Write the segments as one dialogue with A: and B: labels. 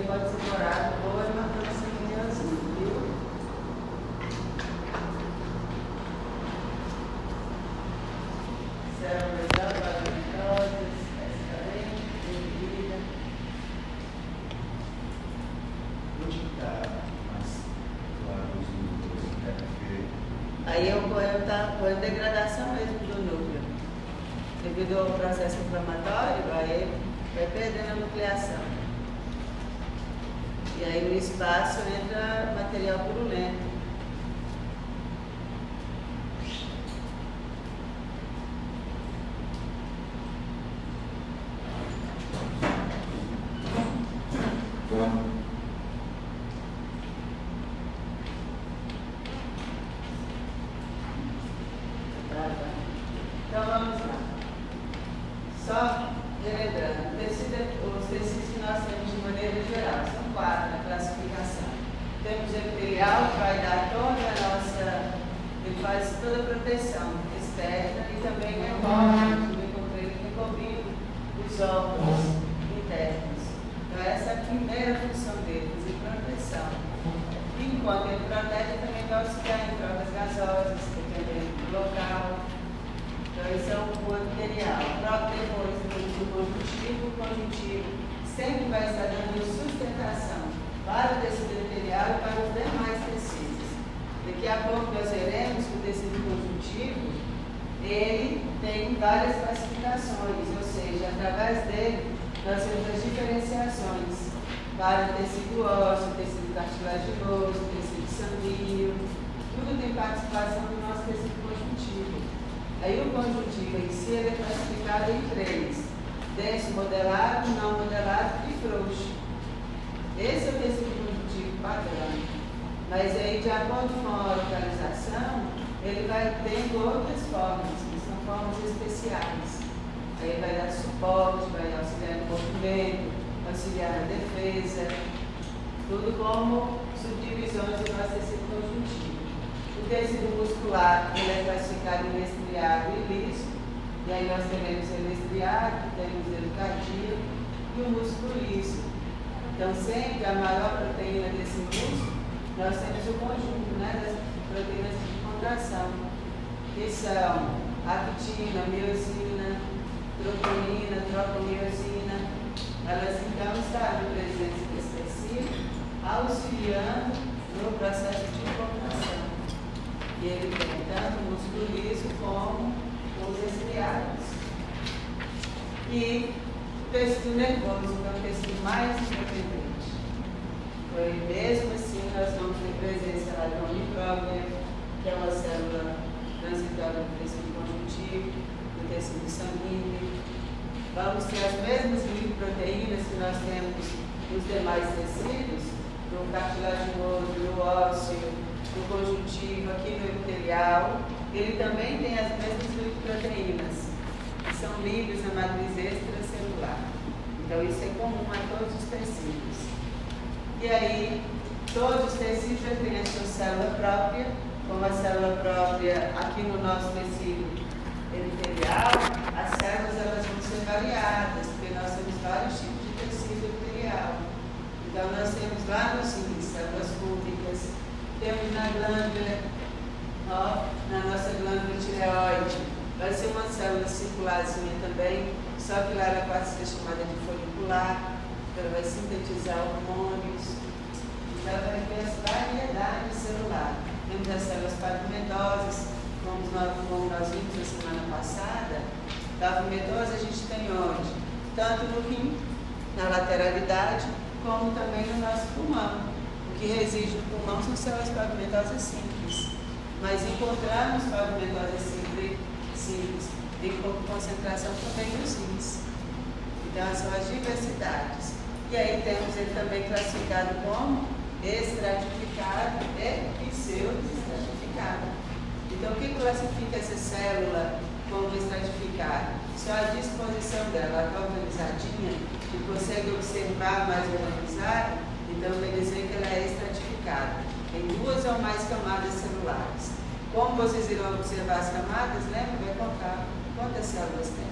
A: também pode ser dourado ou é marcando semelhancinha, viu? Células abagumentosas, excelente, dividida.
B: Onde que está mais claro os núcleos? É porque...
A: Aí eu ponho degradação mesmo do núcleo. Devido ao processo inflamatório, aí vai perdendo a nucleação. E aí no espaço entra material purulento. Então vamos lá. Só relembrando, os tecidos que nós temos de maneira geral, são 4 na classificação. Temos o epitelial, que vai dar toda a nossa, ele faz toda a proteção externa e também recobrindo os órgãos internos. Então essa é a primeira função dele, fazer proteção. Enquanto ele protege, também vai auxiliar em trocas gasosas, dependendo do local. Então, esse é o epitelial. Depois temos o conjuntivo sempre vai estar dando sustentação para o tecido epitelial e para os demais tecidos. Daqui a pouco nós veremos que o tecido conjuntivo, ele tem várias classificações, ou seja, através dele nós temos as diferenciações para o tecido ósseo, tecido cartilaginoso, tecido sanguíneo, tudo tem participação do nosso tecido conjuntivo. Aí o conjuntivo em si ele é classificado em 3: denso, modelado, não modelado e frouxo. Esse é o tecido conjuntivo padrão. Mas aí, de acordo com a localização, ele vai tendo outras formas, que são formas especiais. Aí vai dar suporte, vai auxiliar no movimento, auxiliar na defesa, tudo como subdivisões do nosso tecido conjuntivo. O tecido muscular, ele é classificado em estriado e liso, e aí nós teremos ele estriado, temos ele cardíaco e o músculo liso. Então, sempre a maior proteína desse músculo, nós temos o conjunto, né, das proteínas de contração, que são actina, miosina, troponina, tropomiosina. Elas então estarão presentes nesse tecido, auxiliando no processo de contração. E ele tem tanto o músculo liso como os estriados. E o tecido nervoso, que é o tecido mais independente. Foi mesmo assim, nós vamos ter presença lá de uma micróbia, que é uma célula transitória do tecido conjuntivo, do tecido sanguíneo. Vamos ter as mesmas glicoproteínas que nós temos nos demais tecidos, no cartilaginoso, no ósseo, no conjuntivo, aqui no epitelial. Ele também tem as mesmas glicoproteínas, que são livres na matriz extracelular. Então, isso é comum a todos os tecidos. E aí, todos os tecidos já têm a sua célula própria, como a célula própria aqui no nosso tecido epitelial. As células elas vão ser variadas, porque nós temos vários tipos de tecido epitelial. Então, nós temos lá nos rins, células públicas, temos na glândula, na nossa glândula tireoide, vai ser uma célula circularzinha também, só que lá ela pode ser chamada de folicular, ela vai sintetizar hormônios, então vai ter as variedades celulares. Temos as células pavimentosas, como nós vimos na semana passada. Pavimetosa a gente tem onde? Tanto no rim, na lateralidade, como também no nosso pulmão. O que reside no pulmão são células pavimentosas simples, mas encontramos pavimentosas simples em concentração também nos rins. Então, são as diversidades. E aí temos ele também classificado como estratificado e pseudo-estratificado. Então, o que classifica essa célula como estratificada? Só a disposição dela, ela está organizadinha e consegue observar mais organizada. Então, quer dizer que ela é estratificada. Tem 2 ou mais camadas celulares. Como vocês irão observar as camadas, lembra? Vai contar quantas células tem.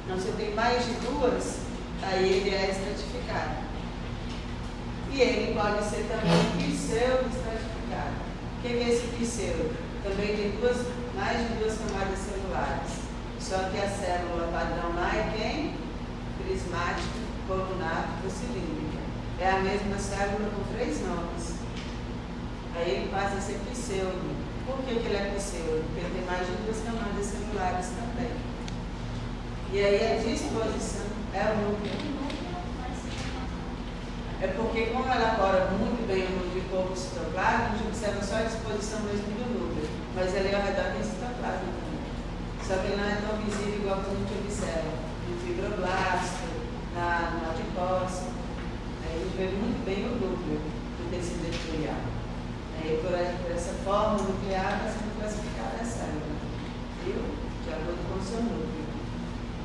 A: Então, se tem mais de 2, aí ele é estratificado. E ele pode ser também pseudo-estratificado. O que é esse pseudo? Também tem mais de duas camadas celulares. Só que a célula padrão lá é quem? Prismática, colunar ou cilíndrica. É a mesma célula com 3 nomes. Aí ele passa a ser pseudo. Por que ele é pseudo? Porque ele tem mais de duas camadas celulares também. E aí a disposição é o núcleo. É porque, como ela elabora muito bem o núcleo e pouco citoplasma, a gente observa só a disposição mesmo do núcleo. Mas ali ao redor tem citoplasma também. Só que ele não é tão visível igual que a gente observa no fibroblasto, na adipose. Aí a gente vê muito bem o núcleo do tecido epitelial. Aí, por essa forma nuclear, vai sendo classificada a célula, viu? De acordo com o seu núcleo.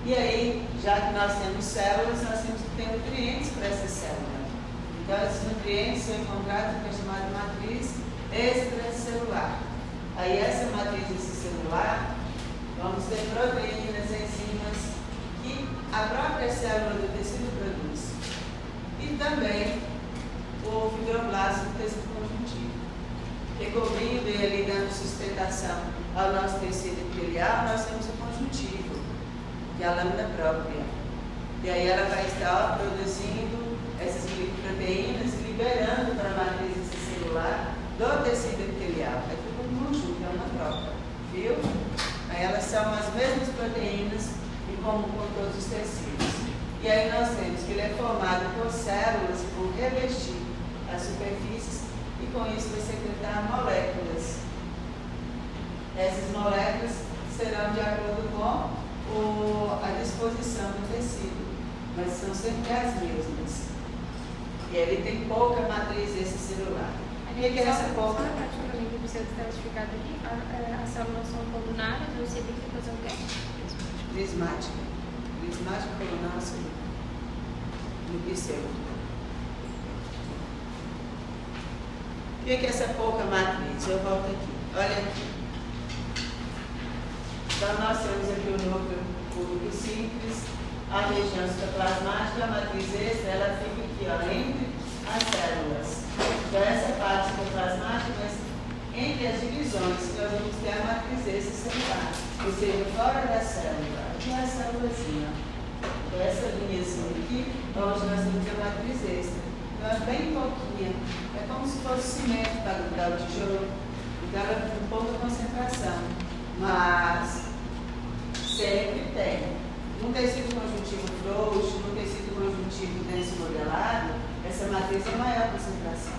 A: E aí, já que nós temos células, nós temos que ter nutrientes para essa célula. Então, esses nutrientes são encontrados no que é chamado matriz extracelular. Aí, essa matriz extracelular, vamos ter proteínas, enzimas, que a própria célula do tecido produz. E também o fibroblasto do tecido conjuntivo. Recobrindo e ali dando sustentação ao nosso tecido epitelial, nós temos o conjuntivo, que é a lâmina própria. E aí ela vai estar produzindo essas glicoproteínas e liberando para a matriz extracelular do tecido epitelial. É tudo um junto, é uma troca, viu? Aí elas são as mesmas proteínas em comum com todos os tecidos. E aí nós temos que ele é formado por células que vão revestir as superfícies e com isso vai secretar moléculas. Essas moléculas serão de acordo com a disposição do tecido, mas são sempre as mesmas. E ele tem pouca matriz extracelular. O que é essa pouca?
C: Só praticamente o pseudo-estratificado aqui, as células são colunares ou cilíndricas ou o quê?
A: Prismática. Prismática, colunar, cilíndrica. No pseudo. O que é essa pouca matriz? Eu volto aqui. Olha aqui. Então, nós temos aqui o núcleo simples, a região citoplasmática, a matriz extra, ela fica aqui, ó, entre as células. Então, essa parte citoplasmática, mas entre as divisões, que nós vamos ter a matriz extracelular, ou seja, fora da célula. Aqui é a célulazinha. Então, essa linhazinha aqui, onde nós temos a matriz extra. Então, é bem pouquinha. É como se fosse cimento para grudar o tijolo. Então, ela tem pouca concentração. Mas sempre tem. No tecido conjuntivo frouxo, no tecido conjuntivo denso modelado, essa matriz é maior concentração.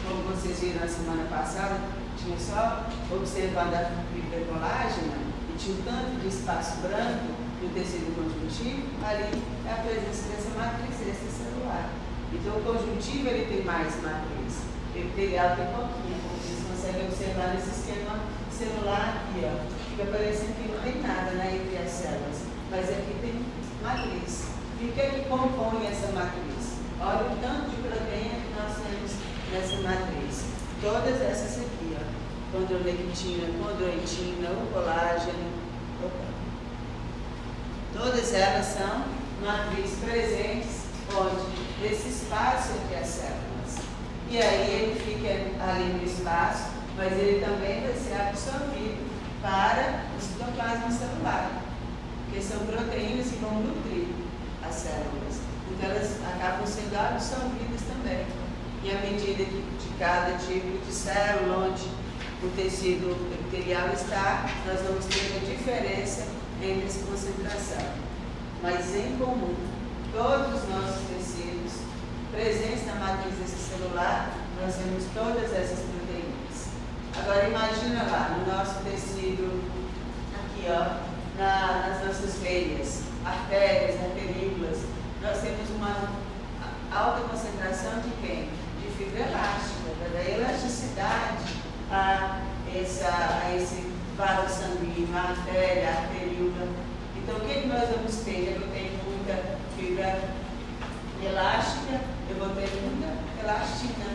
A: Como vocês viram na semana passada, tinha só observando a fibra colágena e tinha um tanto de espaço branco no tecido conjuntivo, ali é a presença dessa matriz extracelular. Então, o conjuntivo ele tem mais matriz, o epitelial tem pouquinho, como vocês conseguem observar nesse esquema celular aqui, ó. Fica parecendo que não tem nada, né, entre as células, mas aqui tem matriz. E o que é que compõe essa matriz? Olha o tanto de proteína que nós temos nessa matriz. Todas essas aqui, ó. Condrolectina, condroitina, o colágeno. Todas elas são matrizes presentes onde? Nesse espaço entre as células. E aí ele fica ali no espaço, mas ele também vai ser absorvido para o citoplasma celular, porque são proteínas que vão nutrir as células. Então elas acabam sendo absorvidas também. E à medida que de cada tipo de célula, onde o tecido epitelial está, nós vamos ter a diferença entre essa concentração. Mas em comum, todos os nossos tecidos presentes na matriz extracelular, nós temos todas essas proteínas. Agora imagina lá, no nosso tecido, aqui ó, nas nossas veias, artérias, arteríolas, nós temos uma alta concentração de quem? De fibra elástica, da elasticidade a esse vaso sanguíneo, a artéria, a arteríola. Então, o que nós vamos ter? Eu tenho muita fibra elástica, eu vou ter muita elastina.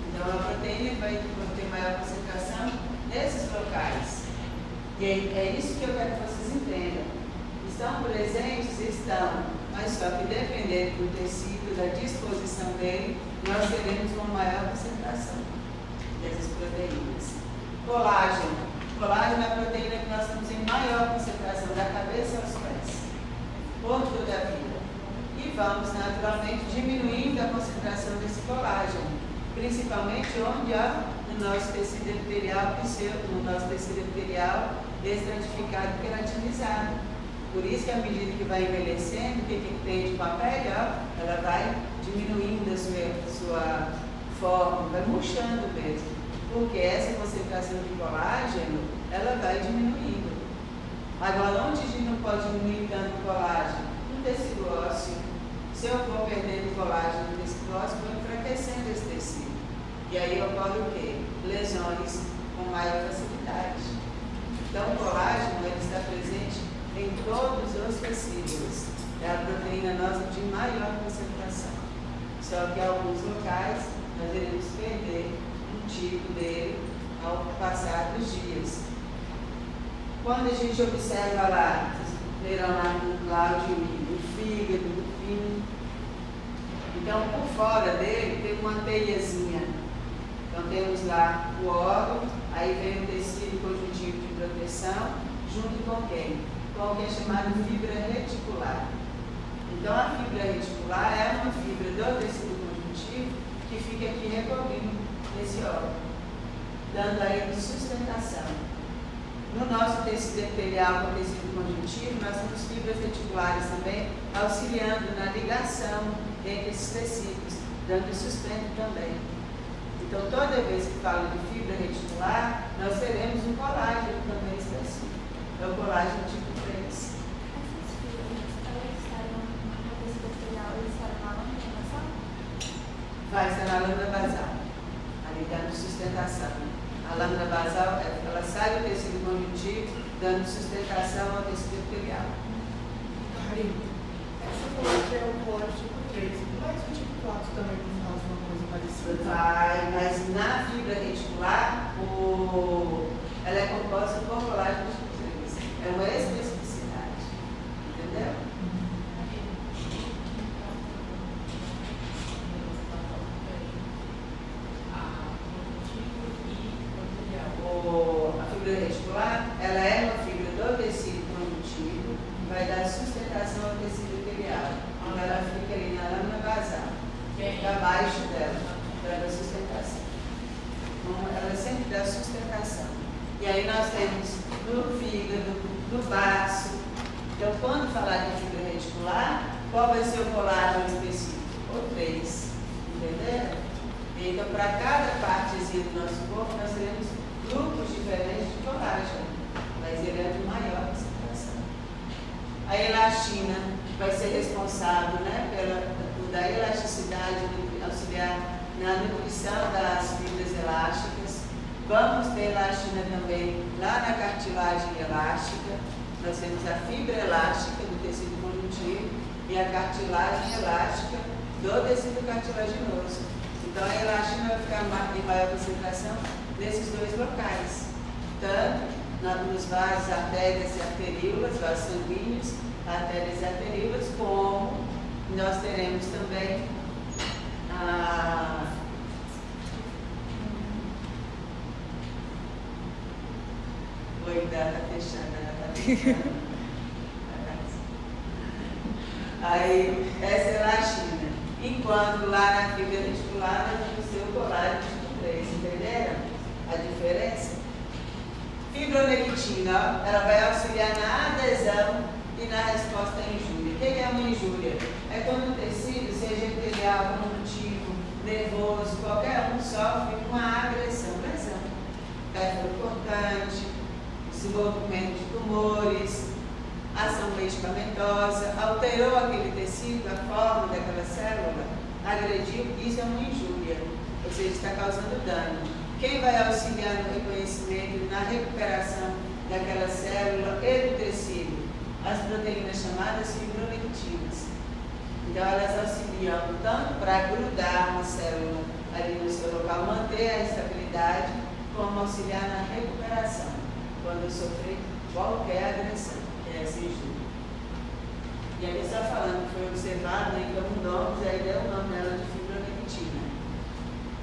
A: Então, a proteína vai ter maior concentração nesses locais. E é isso que eu quero que vocês entendam. Estão presentes? Estão. Mas mas só que dependendo do tecido, da disposição dele, nós teremos uma maior concentração dessas proteínas. Colágeno. Colágeno é a proteína que nós temos em maior concentração, da cabeça aos pés, por toda a vida. E vamos naturalmente diminuindo a concentração desse colágeno, principalmente onde há no nosso tecido epitelial, no nosso tecido epitelial estratificado e queratinizado. Por isso que à medida que vai envelhecendo, o que tem de com a pele, ela vai diminuindo a sua forma, vai murchando mesmo. Porque essa concentração de colágeno, ela vai diminuindo. Agora, onde a gente não pode diminuir tanto o colágeno? No tecido ósseo. Se eu for perdendo colágeno no tecido ósseo, vou enfraquecendo esse tecido. E aí ocorre o quê? Lesões com maior facilidade. Então, o colágeno ele está presente em todos os tecidos. É a proteína nossa de maior concentração. Só que em alguns locais nós iremos perder um tipo dele ao passar dos dias. Quando a gente observa lá, vocês viram lá no Cláudio o fígado, o rim. Então, por fora dele tem uma teiazinha. Então, temos lá o órgão, aí vem o tecido conjuntivo de proteção, junto com quem? Com o que é chamado fibra reticular. Então, a fibra reticular é uma fibra do tecido conjuntivo que fica aqui recobrindo esse órgão, dando a ele sustentação. No nosso tecido epitelial com tecido conjuntivo, nós temos fibras reticulares também, auxiliando na ligação entre esses tecidos, dando sustento também. Então, toda vez que falo de fibra reticular, nós teremos um colágeno também específico. É o colágeno tipo 3.
C: Essas fibras, elas estarão no tecido epitelial, eles estarão na lâmina basal?
A: Vai estar na lâmina basal, ali dando sustentação. A lâmina basal, ela sai do tecido conjuntivo, dando sustentação ao tecido epitelial.
D: Aí, essa falou que é o colágeno tipo 3, mas o tipo 4 também faz uma coisa parecida.
A: Vai, mas na fibra reticular, ela é composta por colágeno tipo 3. É uma especificidade. Entendeu? A fibra reticular, ela é uma fibra do tecido conjuntivo, vai dar sustentação ao tecido epitelial. Então ela fica ali na lâmina basal, abaixo dela, dando sustentação. Então, ela sempre dá sustentação. E aí nós temos no fígado, no baço. Então, quando falar de fibra reticular, qual vai ser o colágeno específico? O 3. Entenderam? Então, para cada partezinha do nosso corpo, nós teremos grupos diferentes de colágeno, mas ele é de maior concentração. A elastina vai ser responsável, né, da elasticidade, auxiliar na nutrição das fibras elásticas. Vamos ter elastina também lá na cartilagem elástica. Nós temos a fibra elástica do tecido conjuntivo e a cartilagem elástica do tecido cartilaginoso. Então, a elastina vai ficar em maior concentração nesses dois locais, tanto nos vasos, artérias e arteríolas, vasos sanguíneos, artérias e arteríolas, como nós teremos também a Oi, está fechando, Aí, essa é a elastina. Enquanto lá na fibra reticular nós vamos ter o colágeno tipo 3, entenderam a diferença? Fibronectina, ela vai auxiliar na adesão e na resposta à injúria. O que é uma injúria? É quando o tecido, seja epitelial, conjuntivo, nervoso, qualquer um sofre uma agressão, lesão. Pérfuro cortante, desenvolvimento de tumores, ação medicamentosa, alterou aquele tecido, a forma daquela célula, agrediu, isso é uma injúria, ou seja, está causando dano. Quem vai auxiliar no reconhecimento e na recuperação daquela célula e do tecido? As proteínas chamadas fibronectinas. Então, elas auxiliam tanto para grudar uma célula ali no seu local, manter a estabilidade, como auxiliar na recuperação, quando sofrer qualquer agressão, que é essa injúria. E aí está falando que foi observado em camundongos, e aí deu o nome dela de fibronectina.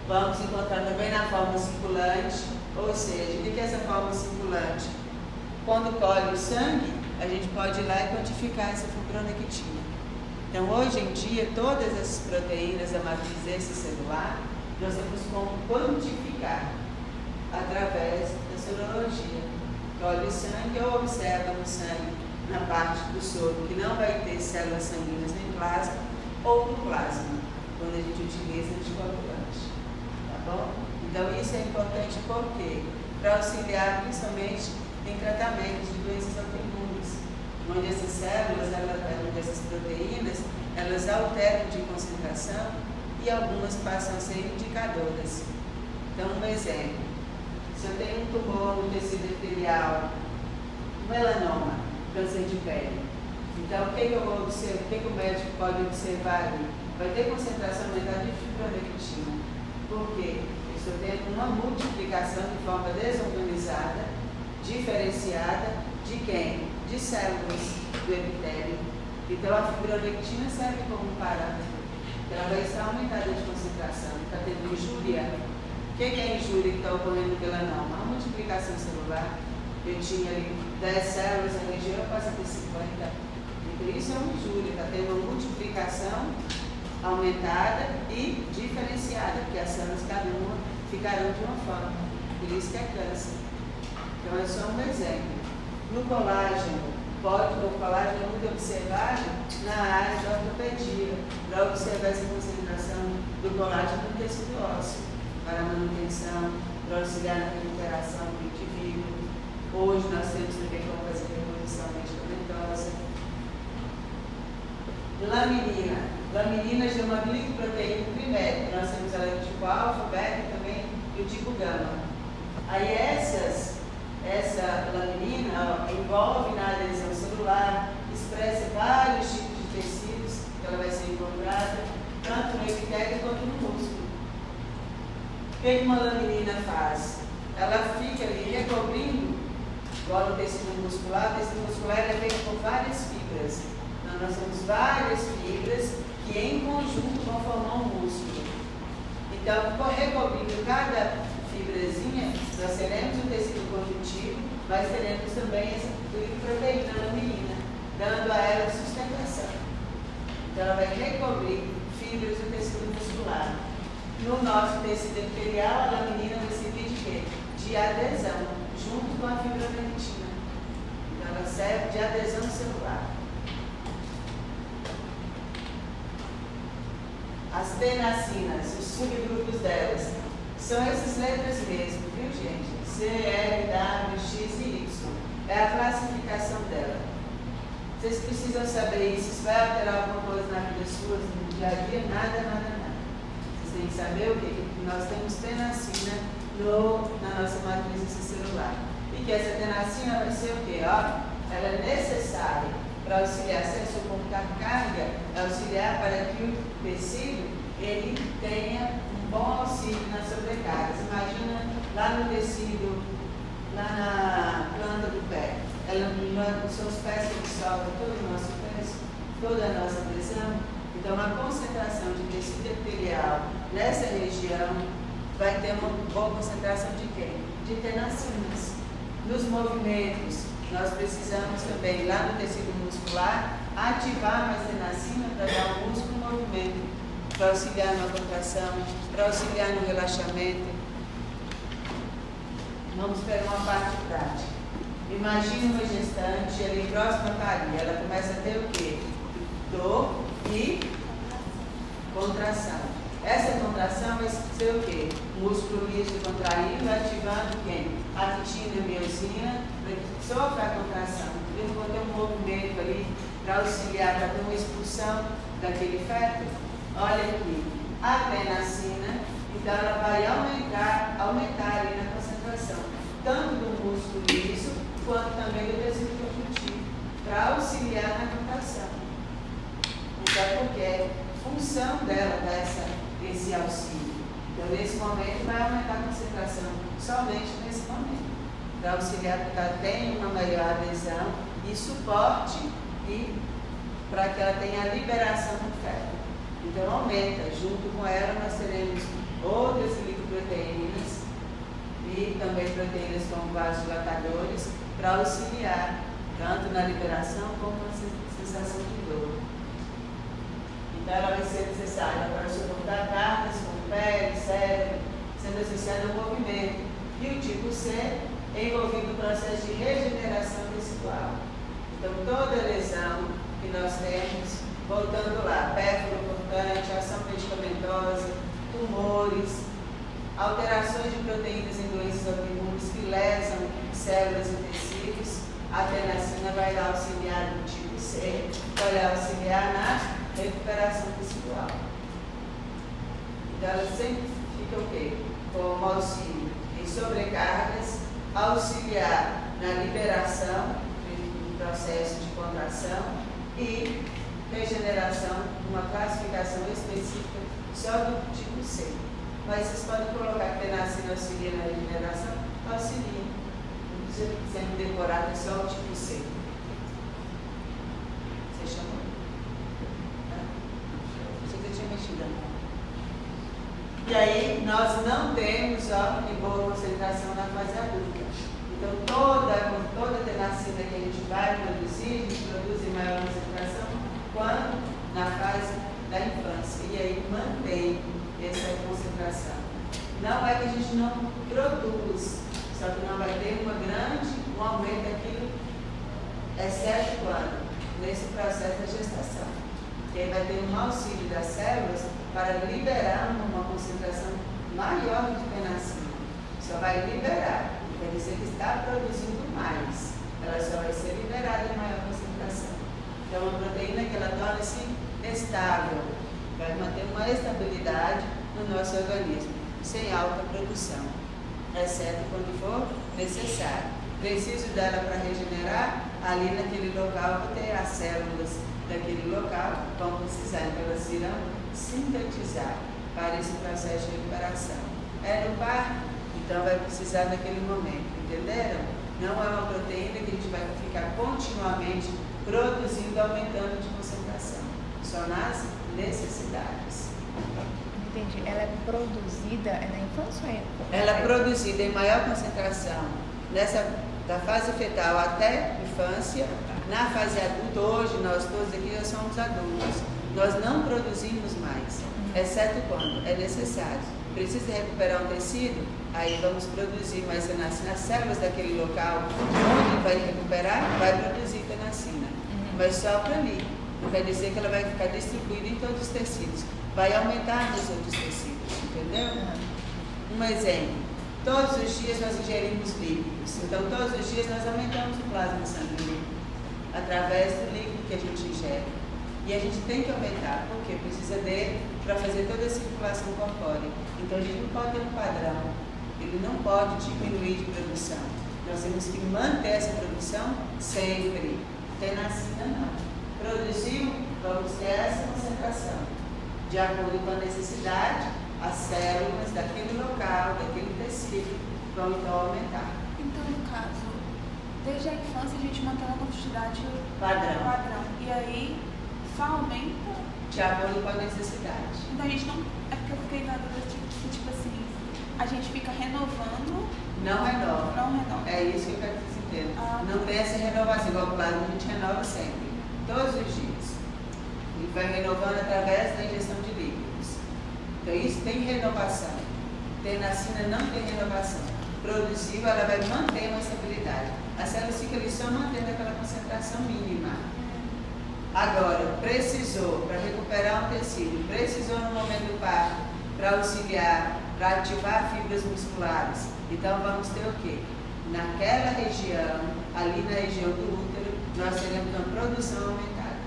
A: Vamos encontrar também na forma circulante, ou seja, o que é essa forma circulante? Quando colhe o sangue, a gente pode ir lá e quantificar essa fibronectina. Então, hoje em dia, todas essas proteínas da matriz extracelular, nós temos como quantificar através da sorologia. Colhe o sangue ou observa no sangue, na parte do soro, que não vai ter células sanguíneas nem plasma, ou no plasma, quando a gente utiliza anticoagulante. Tá bom? Então, isso é importante por quê? Para auxiliar principalmente em tratamentos de doenças autoimunes, onde essas células, onde essas proteínas, elas alteram de concentração e algumas passam a ser indicadoras. Então, um exemplo, se eu tenho um tumor no tecido epitelial, um melanoma, câncer de pele, então o que eu vou observar, o que o médico pode observar ali? Vai ter concentração aumentada de fibronectina. Por quê? Eu estou tendo uma multiplicação de forma desorganizada, diferenciada de quem? De células do epitélio. Então a fibronectina serve como um parâmetro. Ela vai estar aumentada de concentração. Está tendo injúria. O que é a injúria que está ocorrendo no melanoma? A multiplicação celular. Eu tinha ali 10 células, a região passa a ter 50. Então isso é uma injúria. Está tendo uma multiplicação aumentada e diferenciada, porque as células, cada uma, ficarão de uma forma. Por isso que é câncer. Então é só um exemplo. No colágeno, o colágeno é muito observado na área da ortopedia, para observar essa concentração do colágeno no tecido ósseo, para a manutenção, para auxiliar na recuperação do indivíduo. Hoje nós temos também como fazer reposição medicamentosa. Laminina. Laminina é uma glicoproteína priméria. Nós temos ela do tipo alfa, beta e também do tipo gama. Aí essa laminina envolve na adesão celular, expressa vários tipos de tecidos que ela vai ser encontrada, tanto no epitélio quanto no músculo. O que uma laminina faz? Ela fica ali recobrindo, igual no tecido muscular. O tecido muscular é feito por várias fibras. Então, nós temos várias fibras que em conjunto vão formar um músculo. Então, recobrindo cada fibrazinha, nós teremos o tecido conjuntivo, mas teremos também essa glicoproteína laminina, dando a ela sustentação. Então, ela vai recobrir fibras do tecido muscular. No nosso tecido epitelial, a laminina vai servir de quê? De adesão, junto com a fibronectina. Então, ela serve de adesão celular. As tenacinas, os subgrupos delas, são essas letras mesmo, viu, gente? C, L, W, X e Y. É a classificação dela. Vocês precisam saber isso. Isso vai alterar alguma coisa na vida sua, no dia a dia? Nada, nada, nada. Vocês têm que saber o quê? Que nós temos tenacina na nossa matriz extracelular. E que essa tenacina vai ser o quê? Ó, ela é necessária para auxiliar, se eu computar carga, auxiliar para que o tecido ele tenha um bom auxílio nas sobrecargas. Imagina lá no tecido, lá na planta do pé. São os pés que absorvem todo o nosso peso, toda a nossa pressão. Então, a concentração de tecido epitelial nessa região vai ter uma boa concentração de quê? De tenacinas. Nos movimentos, nós precisamos também, lá no tecido muscular, ativar mais tenacina para dar ao músculo um movimento, para auxiliar na contração, para auxiliar no relaxamento. Vamos para uma parte prática. Imagine uma gestante ali próxima a parir. Ela começa a ter o quê? Dor e contração. Essa contração vai ser o quê? O músculo liso contraindo, ativando quem? A titina e a miosina, para que sofra a contração. Eu vou ter um movimento ali para auxiliar, para ter uma expulsão daquele feto. Olha aqui, a tenacina, então ela vai aumentar ali na concentração, tanto do músculo liso, quanto também do tecido conjuntivo, para auxiliar na contração. Então, porque é função dela dar esse auxílio. Então, nesse momento, vai aumentar a concentração, somente nesse momento, para auxiliar que ela tenha uma melhor adesão e suporte e para que ela tenha a liberação do ferro. Então aumenta, junto com ela nós teremos outras glicoproteínas e também proteínas como vasodilatadores para auxiliar tanto na liberação como na sensação de dor. Então ela vai ser necessária para suportar cargas como pele, cérebro, sendo associada ao movimento. E o tipo C é envolvido no processo de regeneração tecidual. Então toda lesão que nós temos, voltando lá, pérfuro cortante, ação medicamentosa, tumores, alterações de proteínas em doenças autoimunes que lesam células e tecidos, a tenacina vai lá auxiliar no tipo C, vai lá auxiliar na recuperação tecidual. Então ela sempre fica o quê? Como auxílio em sobrecargas, auxiliar na liberação do processo de contração e regeneração, uma classificação específica só do tipo C. Mas vocês podem colocar que tenacina auxilia na regeneração, auxilia. Não precisa sempre decorar, é só o tipo C. Você chamou? Você que tinha mexido. E aí, nós não temos em boa concentração na fase adulta. Então, toda tenacina que a gente vai produzir, a gente produz em maior concentração quando? Na fase da infância. E aí, mantém essa concentração. Não é que a gente não produz, só que não vai ter um aumento daquilo, exceto quando? Nesse processo da gestação. Que aí vai ter um auxílio das células para liberar uma concentração maior de tenacina. Só vai liberar, não quer dizer que está produzindo mais. Ela só vai ser liberada em maior concentração. Então, uma proteína que ela torna-se estável, vai manter uma estabilidade no nosso organismo, sem alta produção, exceto quando for necessário. Preciso dela para regenerar, ali naquele local vou ter as células daquele local, vão precisar, então elas irão sintetizar para esse processo de recuperação. É no parto, então vai precisar naquele momento, entenderam? Não é uma proteína que a gente vai ficar continuamente produzindo, aumentando de concentração. Só nas necessidades.
E: Entendi. Ela é produzida na infância ou é?
A: Ela é produzida em maior concentração da fase fetal até infância. Na fase adulta, hoje nós todos aqui já somos adultos. Nós não produzimos mais, exceto quando é necessário. Precisa recuperar um tecido? Aí vamos produzir mais tenacina. As células daquele local onde vai recuperar, vai produzir tenacina. Mas só para ali. Não quer dizer que ela vai ficar distribuída em todos os tecidos. Vai aumentar nos outros tecidos, entendeu? Um exemplo. Todos os dias nós ingerimos líquidos. Então, todos os dias nós aumentamos o plasma sanguíneo através do líquido que a gente ingere. E a gente tem que aumentar, porque precisa dele para fazer toda a circulação corpórea. Então, a gente não pode ter um padrão. Ele não pode diminuir de produção. Nós temos que manter essa produção sempre. Tenacina não. Produziu, vamos ter essa concentração. De acordo com a necessidade, as células daquele local, daquele tecido, vão então aumentar.
F: Então, no caso, desde a infância a gente mantém uma quantidade padrão. E aí só aumenta?
A: De acordo com a necessidade.
F: Então a gente não. É porque eu fiquei na dúvida tipo assim, a gente fica renovando.
A: Não renova.
F: Não renova.
A: É isso que eu quero que vocês entendam.
F: Ah,
A: não tem essa renovação, igual o plasma, a gente renova sempre, todos os dias. E vai renovando através da ingestão de líquidos. Então isso tem renovação. Tenacina não tem renovação. Produziu, ela vai manter uma estabilidade. A célula fica ali só mantendo aquela concentração mínima. Agora, precisou para recuperar um tecido, precisou no momento do parto para auxiliar, para ativar fibras musculares. Então vamos ter o quê? Naquela região, ali na região do útero, nós teremos uma produção aumentada.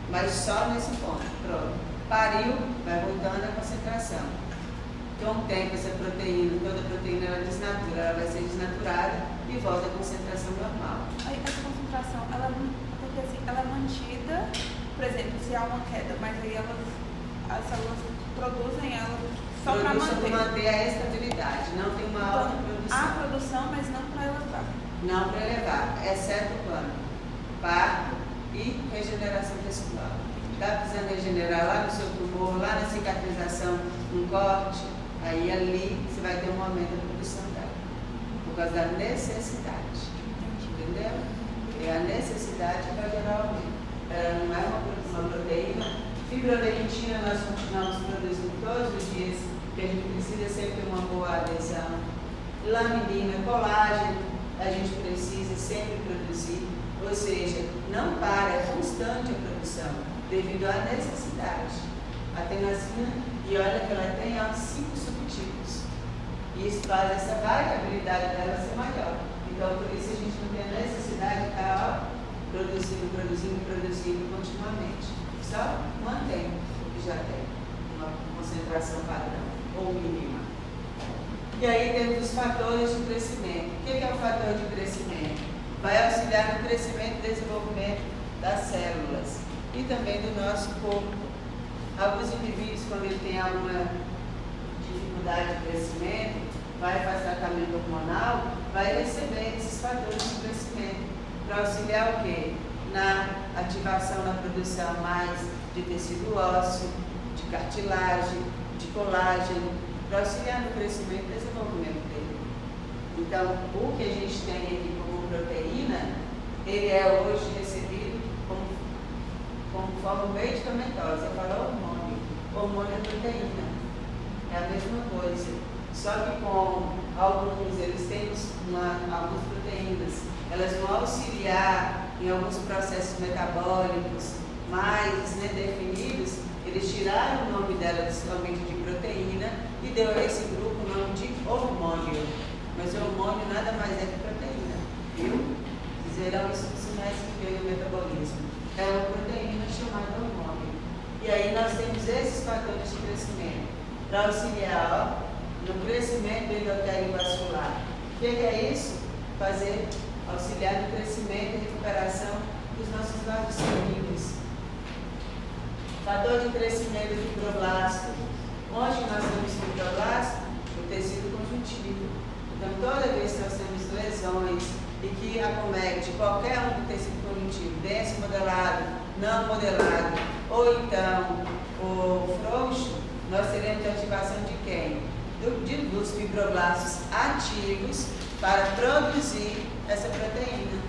A: Mas só nesse ponto. Pronto. Pariu, vai voltando a concentração. Com o tempo, essa proteína, toda proteína ela desnatura, ela vai ser desnaturada e volta à concentração normal.
F: Aí essa concentração, porque assim, ela é mantida, por exemplo, se há uma queda, mas aí as células produzem ela só para
A: manter a estabilidade, não tem uma alta produção.
F: Há produção, mas não para elevar.
A: Não para elevar, exceto quando? Parto e regeneração tecidual. Está precisando regenerar lá no seu tumor, lá na cicatrização, um corte, aí ali você vai ter um aumento da produção dela, por causa da necessidade. Entendeu? É a necessidade para gerar o aumento. Ela não é uma proteína. Fibronectina nós continuamos produzindo todos os dias, porque a gente precisa sempre ter uma boa adesão. Laminina, colágeno, a gente precisa sempre produzir, ou seja, não para, é constante a produção, devido à necessidade. A tenazina, e olha que ela tem 5 subtipos. E isso faz essa variabilidade dela ser maior. Então, por isso a gente não tem a necessidade de estar produzindo continuamente. Só mantém o que já tem, uma concentração padrão ou mínima. E aí temos os fatores de crescimento. O que é o fator de crescimento? Vai auxiliar no crescimento e desenvolvimento das células e também do nosso corpo. Alguns indivíduos, quando ele tem alguma dificuldade de crescimento, vai fazer tratamento hormonal, vai receber esses fatores de crescimento para auxiliar o quê? Na ativação, na produção mais de tecido ósseo, de cartilagem, de colágeno, para auxiliar no crescimento e desenvolvimento dele. Então, o que a gente tem aqui como proteína, ele é hoje recebido como forma medicamentosa. Eu falo hormônio é proteína. É a mesma coisa. Só que com alguns, eles têm algumas proteínas, elas vão auxiliar em alguns processos metabólicos mais definidos. Eles tiraram o nome dela somente de proteína e deu a esse grupo o nome de hormônio. Mas o hormônio nada mais é que proteína, viu? Dizerão isso nos sinais que veio o metabolismo. É uma proteína chamada hormônio. E aí nós temos esses fatores de crescimento para auxiliar no crescimento do endotélio vascular. O que é isso? Auxiliar no crescimento e recuperação dos nossos vasos sanguíneos. Fator de crescimento do fibroblasto. Onde nós temos fibroblasto? O tecido conjuntivo. Então, toda vez que nós temos lesões e que acomete qualquer um do tecido conjuntivo, denso modelado, não modelado, ou então o frouxo, nós teremos a ativação de quem? Dos fibroblastos ativos para produzir essa proteína.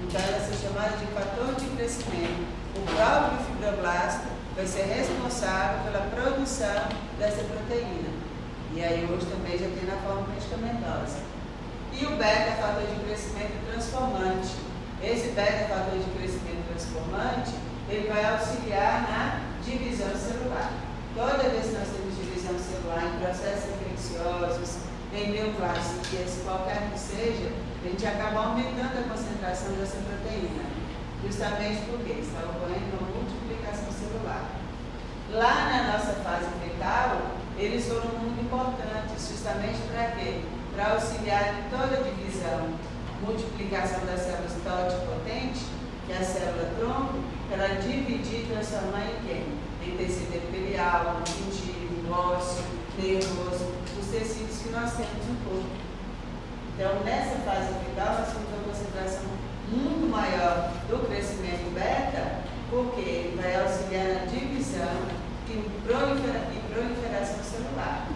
A: Então, ela vai ser chamada de fator de crescimento. O próprio fibroblasto vai ser responsável pela produção dessa proteína. E aí hoje também já tem na forma medicamentosa. E o beta-fator de crescimento transformante. Esse beta-fator de crescimento transformante, ele vai auxiliar na divisão celular. Toda vez que nós temos divisão celular em processos infecciosos, em neoplasias, qualquer que seja, a gente acaba aumentando a concentração dessa proteína. Justamente porque está ocorrendo uma multiplicação celular. Lá na nossa fase fetal, eles foram muito importantes, justamente para quê? Para auxiliar em toda a divisão, multiplicação das células totipotentes, que é a célula tronco, para dividir e transformar em quem? Em tecido epitelial, conjuntivo, ósseo, nervoso, os tecidos que nós temos no corpo. Então, nessa fase fetal, nós temos uma concentração muito maior do crescimento beta, porque ele vai auxiliar na divisão e proliferação celular.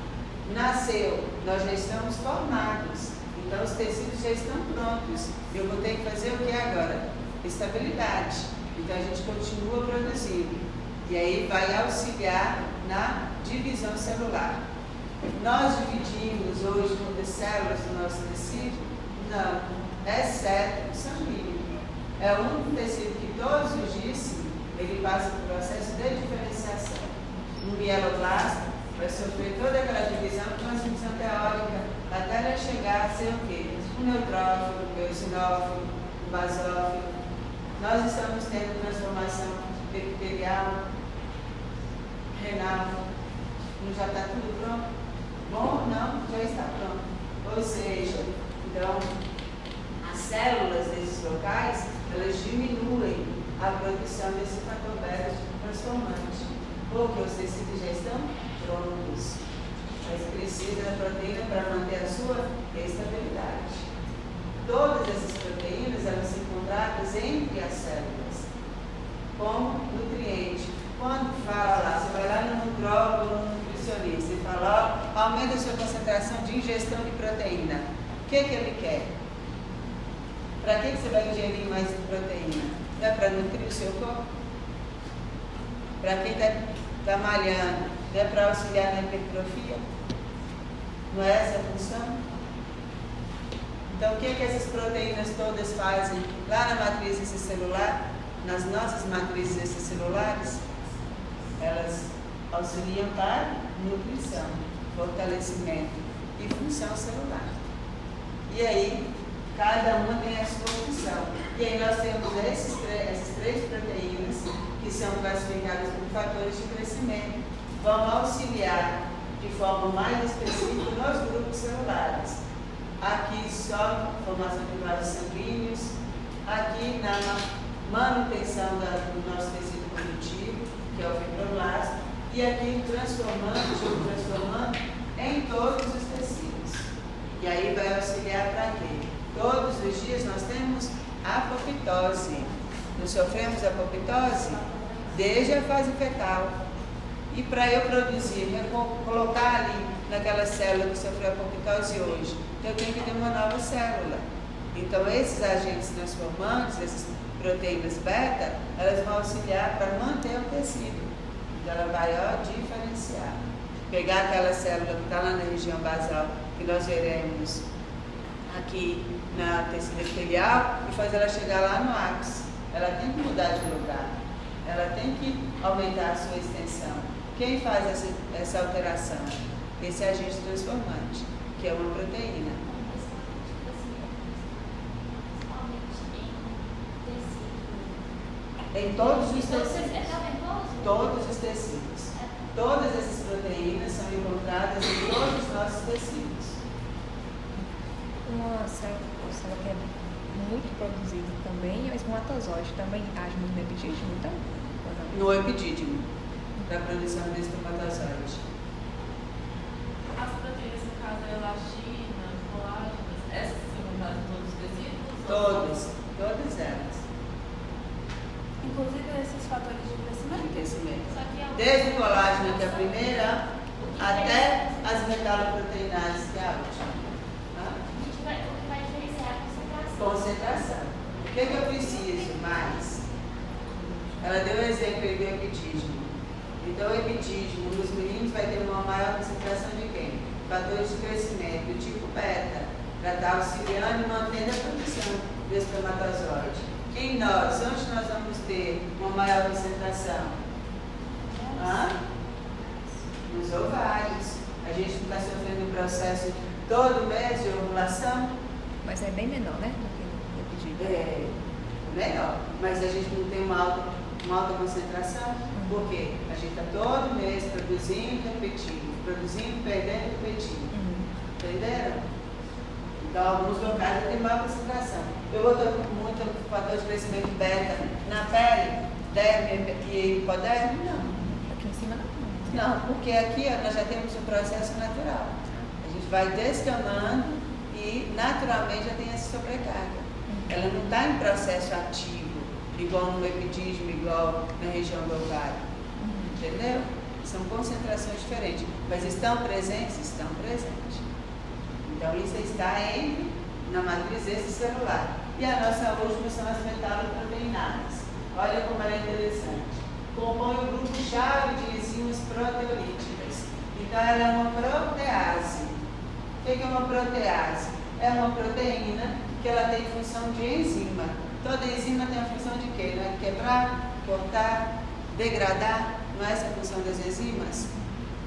A: Nasceu, nós já estamos formados, então os tecidos já estão prontos. Eu vou ter que fazer o que agora? Estabilidade. Então a gente continua produzindo. E aí vai auxiliar na divisão celular. Nós dividimos hoje muitas células do nosso tecido? Não, exceto o sanguíneo. É o único tecido que todos os dias ele passa por processo de diferenciação. Um mieloblasto vai sofrer toda aquela divisão com uma divisão teórica até ela chegar a ser o quê? Um neutrófilo, um eosinófilo, um basófilo. Nós estamos tendo transformação epitelial, renal. Não já está tudo pronto? Bom, não, já está pronto. Ou seja, então, as células desses locais, elas diminuem a produção desse fator beta transformante, porque os tecidos já estão prontos. Mas precisa da proteína para manter a sua estabilidade. Todas essas proteínas, elas são encontradas entre as células. como nutriente. Quando fala lá, você vai lá no nutrólogo, no nutricionista e fala, ó, aumenta a sua concentração de ingestão de proteína. O que ele quer? Para que você vai ingerir mais proteína? É para nutrir o seu corpo? Para quem está malhando, é para auxiliar na hipertrofia? Não é essa a função? Então, o que essas proteínas todas fazem lá na matriz extracelular, nas nossas matrizes extracelulares? Elas auxiliam para nutrição, fortalecimento e função celular. E aí, cada uma tem a sua função. E aí nós temos essas três proteínas que são classificadas por fatores de crescimento, vão auxiliar de forma mais específica nos grupos celulares. Aqui só formação de vasos sanguíneos, aqui na manutenção do nosso tecido conjuntivo, que é o fibroblasto, e aqui transformando em todos os tecidos. E aí vai auxiliar para quê? Todos os dias nós temos apoptose. Nós sofremos apoptose desde a fase fetal. E para eu produzir, colocar ali naquela célula que sofreu apoptose hoje, eu tenho que ter uma nova célula. Então esses agentes transformantes, essas proteínas beta, elas vão auxiliar para manter o tecido. Então ela vai diferenciar. Pegar aquela célula que está lá na região basal, que nós veremos aqui na tecido epitelial, e fazer ela chegar lá no ápice. Ela tem que mudar de lugar. Ela tem que aumentar a sua extensão. Quem faz essa alteração? Esse agente transformante, que é uma proteína. Em todos os tecidos. Todos os tecidos. Todas essas proteínas são encontradas em todos os nossos tecidos.
E: Uma célula que é muito produzida também é o espermatozoide. Também age muito no epidídimo, então?
A: No epidídimo, da produção do espermatozoide.
G: As proteínas, no caso, é elastina, colágeno, essas são encontradas em todos os tecidos?
A: Todas elas.
F: Inclusive esses fatores de crescimento.
C: Só que é um...
A: Desde o colágeno, que é a primeira, até as metaloproteinases, que é a última.
C: O que vai diferenciar a concentração.
A: Concentração. O que eu preciso mais? Ela deu um exemplo aí do epidídimo. Então, o epidídimo nos meninos vai ter uma maior concentração de quem? Fatores de crescimento do tipo beta, para estar auxiliando e mantendo a produção do espermatozoide. Em nós, onde nós vamos ter uma maior concentração? Nos ovários. A gente não está sofrendo um processo todo mês de ovulação?
E: Mas é bem menor, né? Do que no epidídimo.
A: É menor, mas a gente não tem uma alta concentração, porque a gente está todo mês produzindo e repetindo, produzindo, perdendo e repetindo. Entenderam? Então, alguns locais tem maior concentração. Eu vou ter muito fator de crescimento beta na pele, derme e hipoderme? Não.
E: Aqui em cima não.
A: Não, porque aqui nós já temos um processo natural. A gente vai descamando e naturalmente já tem essa sobrecarga. Ela não está em processo ativo, igual no epidídimo, igual na região do ovário. Entendeu? São concentrações diferentes. Mas estão presentes? Estão presentes. Então isso está na matriz extracelular. E a nossa última são as metaloproteinases. Olha como ela é interessante. Compõe o grupo-chave de enzimas proteolíticas. Então ela é uma protease. O que é uma protease? É uma proteína que ela tem função de enzima. Toda enzima tem a função de quê? Não é quebrar, cortar, degradar. Não é essa a função das enzimas?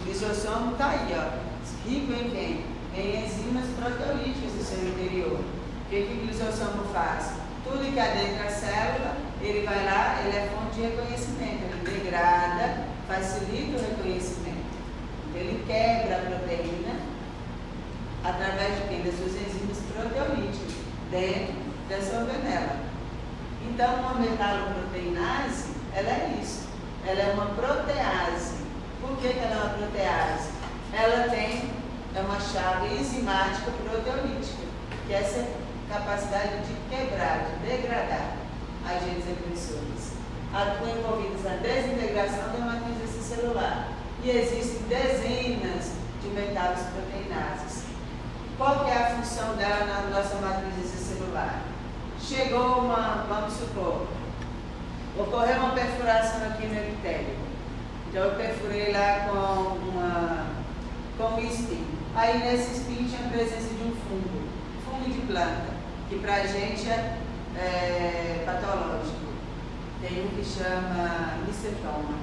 A: O lisossomo está aí, ó. Rico em quem? Em enzimas proteolíticas do seu interior. O que o lisossomo faz? Tudo que há dentro da célula, ele vai lá, ele é fonte de reconhecimento. Ele degrada, facilita o reconhecimento. Ele quebra a proteína através de quem? Das suas enzimas proteolíticas dentro dessa organela. Então, uma metaloproteinase, ela é isso. Ela é uma protease. Por que ela é uma protease? Ela é uma chave enzimática proteolítica, que é essa capacidade de quebrar, de degradar agentes agressores. atuam envolvidas na desintegração da matriz extracelular. E existem dezenas de metalosproteinases. Qual que é a função dela na nossa matriz extracelular? Chegou vamos supor, ocorreu uma perfuração aqui no epitélio. Então eu perfurei lá com um espinho. Aí nesse espinho tinha a presença de um fungo de planta, que para a gente é patológico. Tem um que chama micetoma.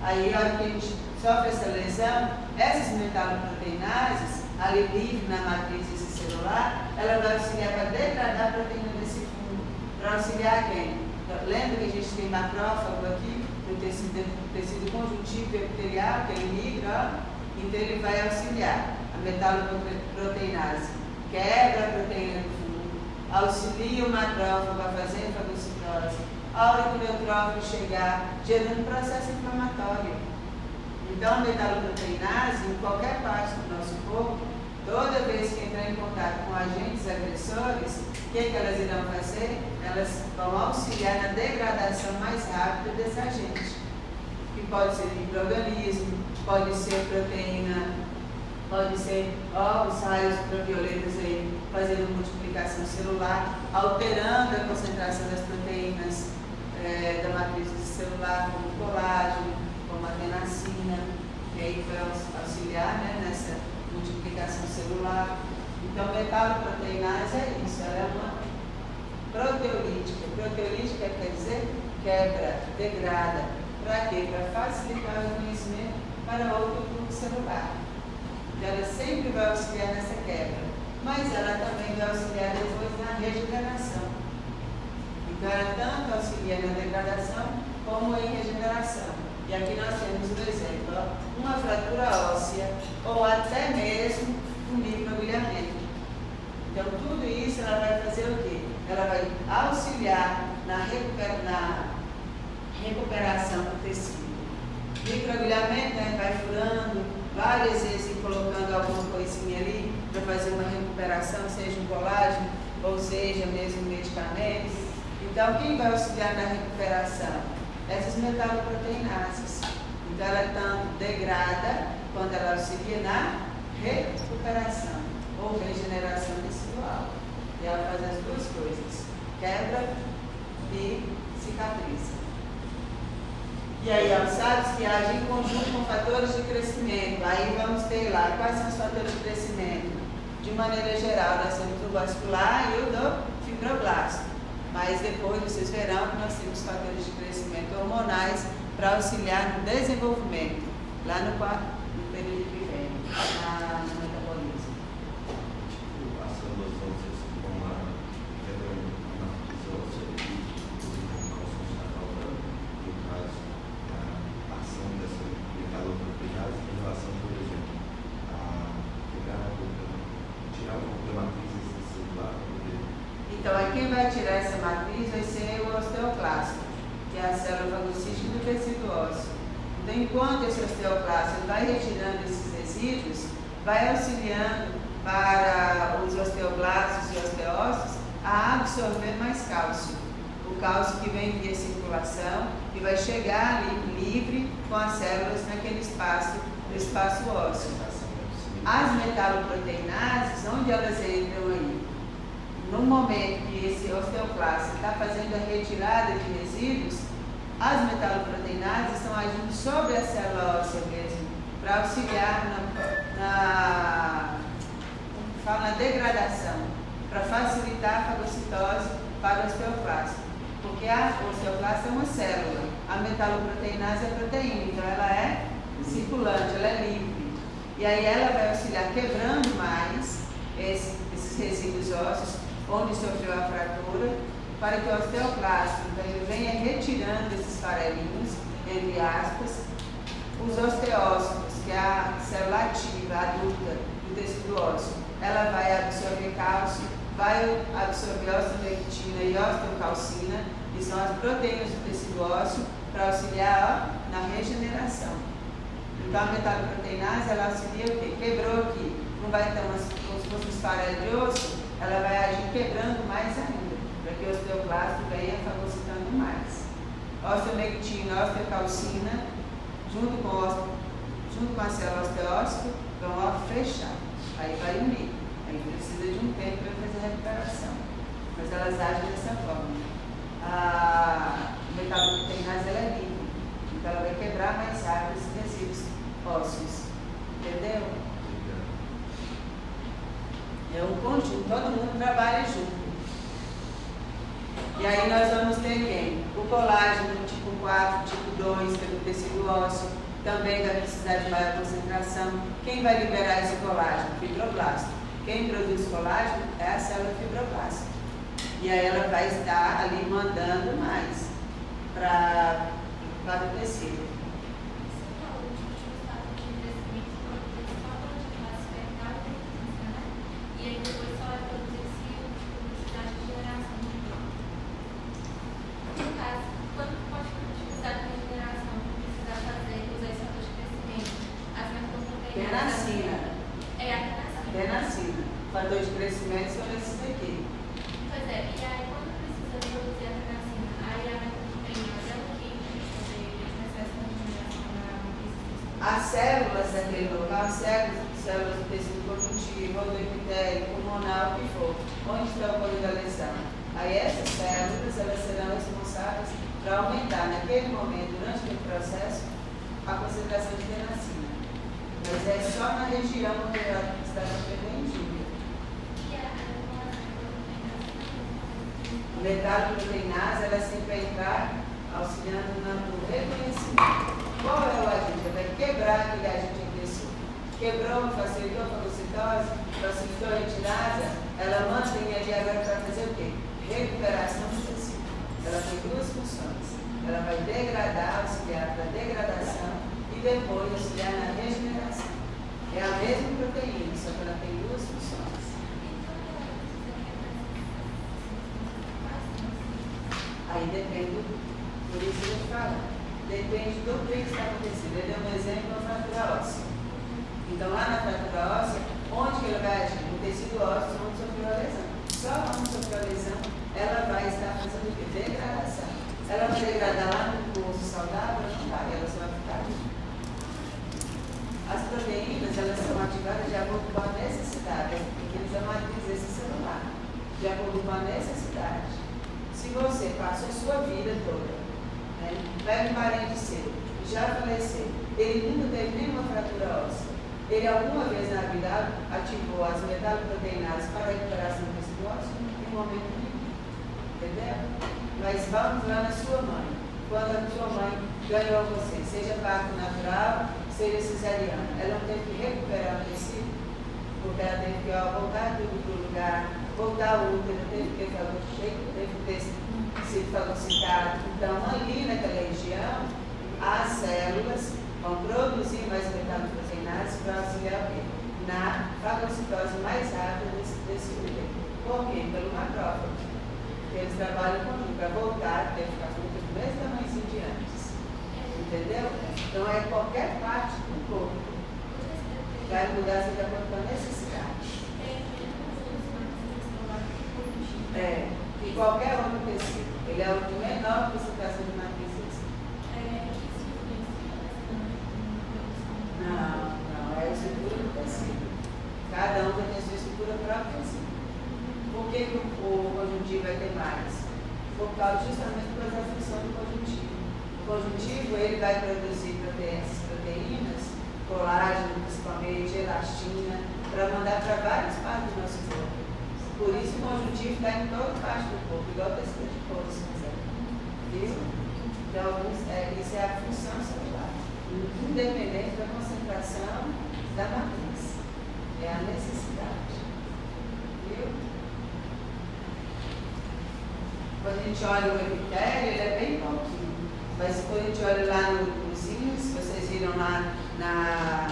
A: Aí a hora que a gente sofre essa lesão, essas metaloproteinases, ali livre na matriz extracelular, ela vai auxiliar para degradar a proteína desse fungo. Para auxiliar quem? Lembra que a gente tem macrófago aqui, no tecido conjuntivo epitelial, que ele migra, então ele vai auxiliar a metaloproteinase, quebra a proteína do fungo, auxilia o macrófago a fazer fagocitose. A hora que o neutrófilo chegar, gerando um processo inflamatório. Então, a metaloproteinase, em qualquer parte do nosso corpo, toda vez que entrar em contato com agentes agressores, o que elas irão fazer? Elas vão auxiliar na degradação mais rápida desse agente. Que pode ser micro-organismo, pode ser proteína, pode ser os raios ultravioletas aí, fazendo multiplicação celular, alterando a concentração das proteínas da matriz celular, como o colágeno, como a adenosina, que aí vai auxiliar, né, nessa multiplicação celular. Então, metaloproteinase é isso, ela é uma proteolítica. Proteolítica quer dizer quebra, degrada. Para quê? Para facilitar o reconhecimento para outro grupo celular. Então, ela sempre vai auxiliar nessa quebra, mas ela também vai auxiliar depois na regeneração. Então, ela tanto auxilia na degradação como em regeneração. E aqui nós temos um exemplo, ó, uma fratura óssea ou até mesmo um microagulhamento. Então, tudo isso ela vai fazer o quê? Ela vai auxiliar na recuperação do tecido. Microagulhamento, né, vai furando várias vezes e colocando alguma coisinha ali para fazer uma recuperação, seja um colágeno ou seja mesmo medicamentos. Então, quem vai auxiliar na recuperação? Essas metaloproteinases. Então, ela tanto degrada quanto ela auxilia na recuperação ou regeneração tecidual. E ela faz as duas coisas, quebra e cicatriza. E aí, ó, sabe que age em conjunto com fatores de crescimento. Aí vamos ter lá quais são os fatores de crescimento. De maneira geral, nós temos o vascular e o do fibroblasto. Mas depois vocês verão que nós temos fatores de crescimento hormonais para auxiliar no desenvolvimento, lá no período que vem, no metabolismo.
B: Tipo, as células ósseas que vão lá, quebram a matriz óssea e desenvolvem calções na cauda, no caso, a ação dessa metaloproteinase em relação, por exemplo, a tirar um pouco da matriz extracelular.
A: Então, aí quem vai tirar essa matriz vai ser o osteoclasto, que é a célula fagocítica do tecido ósseo. Então, enquanto esse osteoclasto vai retirando esses resíduos, vai auxiliando para os osteoblastos e osteócitos a absorver mais cálcio. O cálcio que vem via circulação e vai chegar ali livre com as células naquele espaço, no espaço ósseo. As metaloproteinases, onde elas entram aí? No momento que esse osteoclasto está fazendo a retirada de resíduos, as metaloproteinases estão agindo sobre a célula óssea mesmo, para auxiliar na degradação, para facilitar a fagocitose para o osteoclasto. Porque o osteoclasto é uma célula, a metaloproteinase é proteína, então ela é circulante, ela é livre. E aí ela vai auxiliar quebrando mais esses resíduos ósseos, onde sofreu a fratura, para que o osteoclasto então, venha retirando esses farelinhos, entre aspas, os osteócitos, que é a célula ativa, adulta do tecido ósseo. Ela vai absorver cálcio, vai absorver osteolectina e osteocalcina, que são as proteínas do tecido ósseo, para auxiliar na regeneração. Então a metaloproteinase, ela auxilia o quê? Quebrou aqui, não vai ter como se fosse um esfarelo de osso, ela vai agir quebrando mais ainda, para que o osteoclasto venha fagocitando mais. osteomectina, osteocalcina, junto com a célula osteócito, vão fechar. Aí vai unir. Aí precisa de um tempo para fazer a recuperação. Mas elas agem dessa forma. O metalloproteinase ela é livre. Então ela vai quebrar mais rápido esses resíduos ósseos. Entendeu? É um conjunto, todo mundo trabalha junto. E aí nós vamos ter quem? O colágeno tipo 4, tipo 2, pelo tecido ósseo, também vai precisar de maior concentração. Quem vai liberar esse colágeno? Fibroblasto. Quem produz colágeno é a célula fibroblásta. E aí ela vai estar ali mandando mais para o tecido.
C: E aí depois só vai produzir se precisar de geração de novo. No caso, quando pode precisar de regeneração, precisar fazer os fatores de crescimento, as macroproteínas.
A: Tenacina.
C: É a tenacina.
A: Tenacina. Fator de crescimento são esses aqui.
C: Pois é, e aí quando precisa produzir a tenacina, aí a macroproteína é o que começa essa regeneração na matriz.
A: As células daquele local, células do tecido conjuntivo, ou do epitélio, pulmonar, o que for, onde está ocorrendo a lesão. Aí essas células, elas serão responsáveis para aumentar naquele momento, durante aquele processo, a concentração de tenacina. Mas é só na região onde ela está sofrendo injúria. O metalloproteinase, ela sempre vai entrar auxiliando no reconhecimento. Qual é o agente? Ela vai quebrar aquele agente agressor. Quebrou, facilitou a fagocitose, facilitou a retirada, ela mantém ali agora para fazer o quê? Recuperação do tecido. Ela tem duas funções. Ela vai degradar, auxiliar para a degradação e depois auxiliar na regeneração. É a mesma proteína, só que ela tem duas funções. Aí depende, por isso que eu falo, depende do que está acontecendo. Ele é um exemplo da fratura óssea. Então lá na fratura óssea, onde que ele vai agir? No tecido ósseo, onde sofreu a lesão. Só onde sofreu a lesão, ela vai estar fazendo o quê? Degradação. Ela vai degradar lá no osso saudável? Não vai, ela só vai ficar ali. As proteínas, elas são ativadas de acordo com a necessidade, porque eles é uma matriz extracelular, de acordo com a necessidade. Se você passou a sua vida toda, né, pega um parente seu, já faleceu, ele nunca teve nenhuma fratura óssea, ele alguma vez na vida ativou as metalloproteinases para a recuperação do tecido ósseo? Em momento nenhum. Entendeu? Mas vamos lá na sua mãe. Quando a sua mãe ganhou você, seja parto natural, seja cesariana, ela não teve que recuperar o tecido, porque ela teve que voltar tudo para o lugar, voltar o útero, teve que ter sido fagocitado. Então, ali naquela região, as células vão produzir mais metalloproteinases para auxiliar o quê? Na fagocitose mais rápida desse útero. Por quê? Pelo macrófago. Eles trabalham comigo para voltar, ter que ficar com o mesmo tamanhozinho de antes. Entendeu? Então é qualquer parte do corpo. Vai mudar de acordo com a necessidade. É, e qualquer outro tecido. Ele é o de menor concentração de matrizes. Não, é a estrutura do tecido. Cada um vai ter sua estrutura própria tecido. Por que o conjuntivo vai ter mais? Por causa justamente por causa da função do conjuntivo. O conjuntivo ele vai produzir essas proteínas, colágeno principalmente, elastina, para mandar para várias partes do nosso corpo. Por isso o conjuntivo está em toda parte do corpo, igual o tecido de couro, se quiser. Viu? Então, isso é a função celular, independente da concentração da matriz. É a necessidade. Viu? Quando a gente olha o epitélio, ele é bem pouquinho. Mas quando a gente olha lá nos rins, vocês viram lá na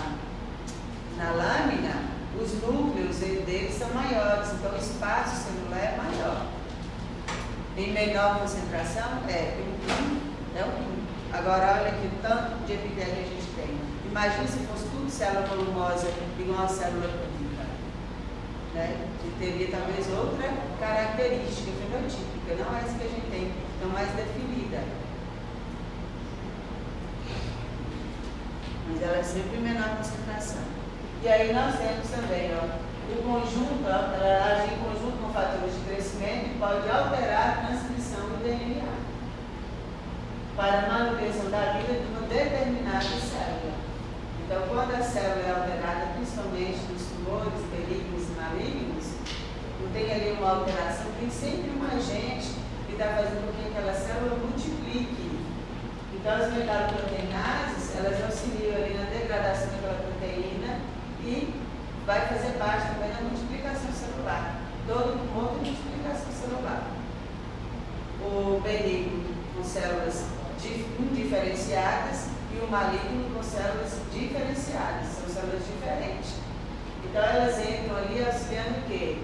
A: lâmina, os núcleos deles são maiores, então o espaço celular é maior. Em menor concentração, é o rim. Agora, olha aqui o tanto de epitélio que a gente tem. Imagina se fosse tudo célula volumosa, igual a célula pública. Né? Que teria talvez outra característica fenotípica, não essa que a gente tem, tão mais definida. mas ela é sempre menor concentração. E aí nós temos também, ó, o conjunto, ó, ela age em conjunto com fatores de crescimento e pode alterar a transcrição do DNA para a manutenção da vida de uma determinada célula. Então, quando a célula é alterada, principalmente nos tumores benignos e malignos, não tem ali uma alteração, tem sempre um agente que está fazendo com que aquela célula multiplique. Então, as metaloproteinases, elas auxiliam ali na degradação daquela proteína e vai fazer parte também da multiplicação celular. Todo tumor tem multiplicação celular. O benigno com células indiferenciadas e o maligno com células diferenciadas, são células diferentes. Então elas entram ali auxiliando o quê?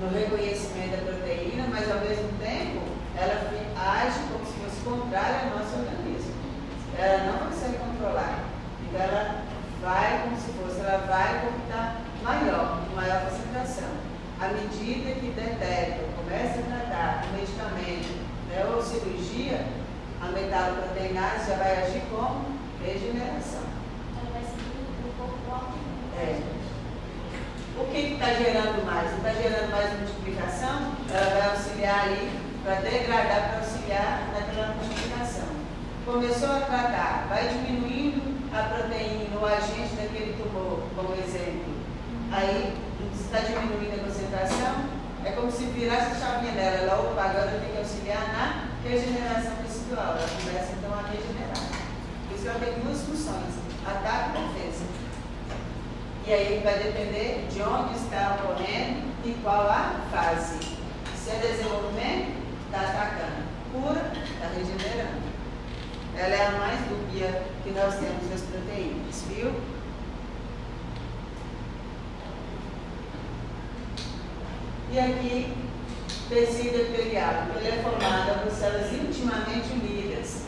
A: No reconhecimento da proteína, mas ao mesmo tempo ela age como se fosse contrária ao nosso organismo. Ela não consegue controlar. Então ela vai como se fosse, ela vai como está maior concentração. À medida que detecta, começa a tratar com medicamento, né, ou cirurgia, a metaloproteinase já vai agir como regeneração.
C: Ela vai seguir um pouco o alto.
A: O que está gerando mais? Não está gerando mais multiplicação? Ela vai auxiliar ali para degradar, para auxiliar naquela multiplicação. Começou a tratar, vai diminuindo a proteína, o agente daquele tumor, como exemplo. Aí está diminuindo a concentração, é como se virasse a chavinha dela. Ela, opa, agora eu tenho que auxiliar na regeneração tecidual. Ela começa então a regenerar. Por isso ela tem duas funções, ataque e defesa. E aí vai depender de onde está ocorrendo e qual a fase. Se é desenvolvimento, está atacando. Cura, está regenerando. Ela é a mais dúbia que nós temos das proteínas, viu? E aqui, tecido epitelial. Ele é formado por células intimamente unidas.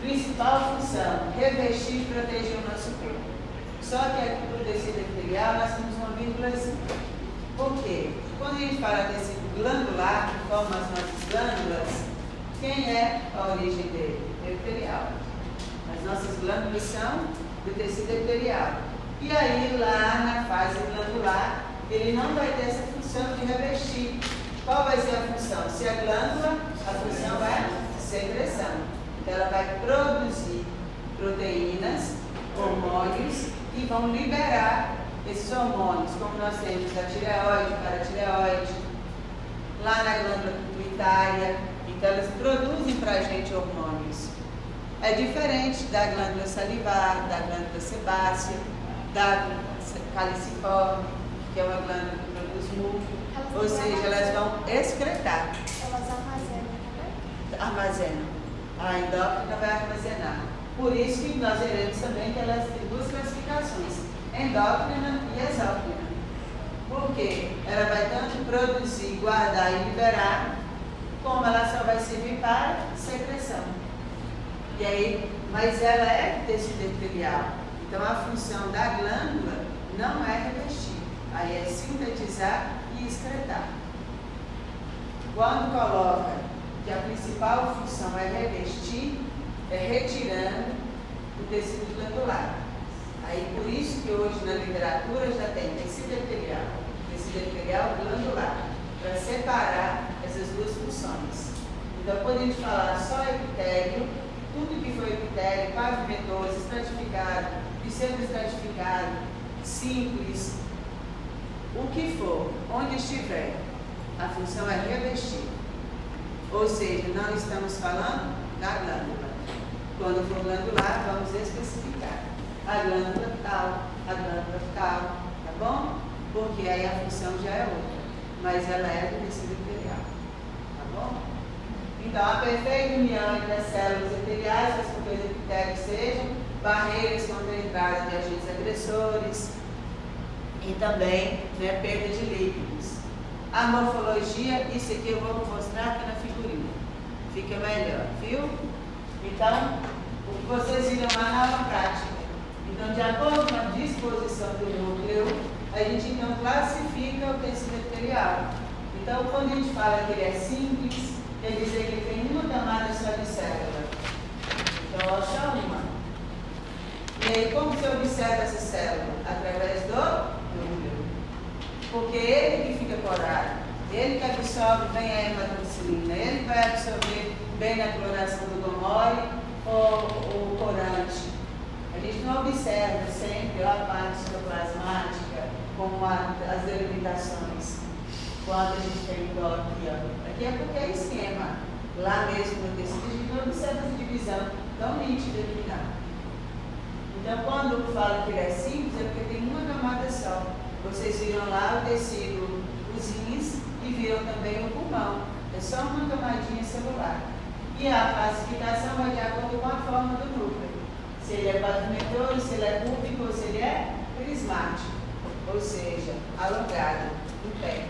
A: Principal função, revestir e proteger o nosso corpo. Só que aqui no tecido epitelial nós temos uma vírgulazinha. Por quê? Quando a gente fala tecido glandular, que forma as nossas glândulas, quem é a origem dele? Epitelial. As nossas glândulas são do tecido epitelial. E aí, lá na fase glandular, ele não vai ter essa função de revestir. Qual vai ser a função? Se a glândula, a função é secreção. Então, ela vai produzir proteínas, hormônios, que vão liberar esses hormônios, como nós temos a tireoide, paratireoide, lá na glândula pituitária. Então, elas produzem para a gente hormônios. É diferente da glândula salivar, da glândula sebácea, da caliciforme, que é uma glândula que produz muco. Ou seja, elas vão excretar.
C: Elas armazenam também?
A: Armazenam. A endócrina vai armazenar. Por isso que nós veremos também que elas têm duas classificações, endócrina e exócrina. Por quê? Ela vai tanto produzir, guardar e liberar, como ela só vai servir para secreção. E aí, mas ela é tecido epitelial. Então a função da glândula não é revestir, aí é sintetizar e excretar. Quando coloca que a principal função é revestir, é retirando o tecido glandular. Aí por isso que hoje na literatura já tem tecido epitelial glandular, para separar essas duas funções. Então quando a gente falar só epitélio, tudo que foi epitélio, pavimentoso, estratificado, pseudoestratificado, simples, o que for, onde estiver, a função é revestir. Ou seja, não estamos falando da glândula. Quando for glandular, vamos especificar. A glândula tal, a glândula tal, tá bom? Porque aí a função já é outra, mas ela é do tecido epitelial, tá bom? Então, a perfeita união entre as células epiteliais faz com que os epitélios sejam barreiras contra a entrada de agentes agressores e também, né, perda de líquidos. A morfologia, isso aqui eu vou mostrar aqui na figurinha, fica melhor, viu? Então, o que vocês viram lá na aula prática. Então, de acordo com a disposição do núcleo, a gente então classifica o tecido epitelial. Então, quando a gente fala que ele é simples, quer dizer que ele tem uma camada só de célula. Então, ó, só uma. E aí, como você observa essa célula? Através do núcleo. Porque ele que fica corado, ele que absorve bem a hematoxilina, ele vai absorver bem na cloração do gomore ou o corante. A gente não observa sempre a parte citoplasmática como as delimitações. Quando a gente tem dó aqui, ó. Aqui é porque é esquema. Lá mesmo no tecido a gente não observa essa divisão tão nítida aqui não. Então quando fala que ele é simples é porque tem uma camada só. Vocês viram lá o tecido, os rins e viram também o pulmão. É só uma camadinha celular. E a classificação vai de acordo com a forma do núcleo. Se ele é pavimentoso, se ele é cúbico ou se ele é prismático. Ou seja, alongado, em pé.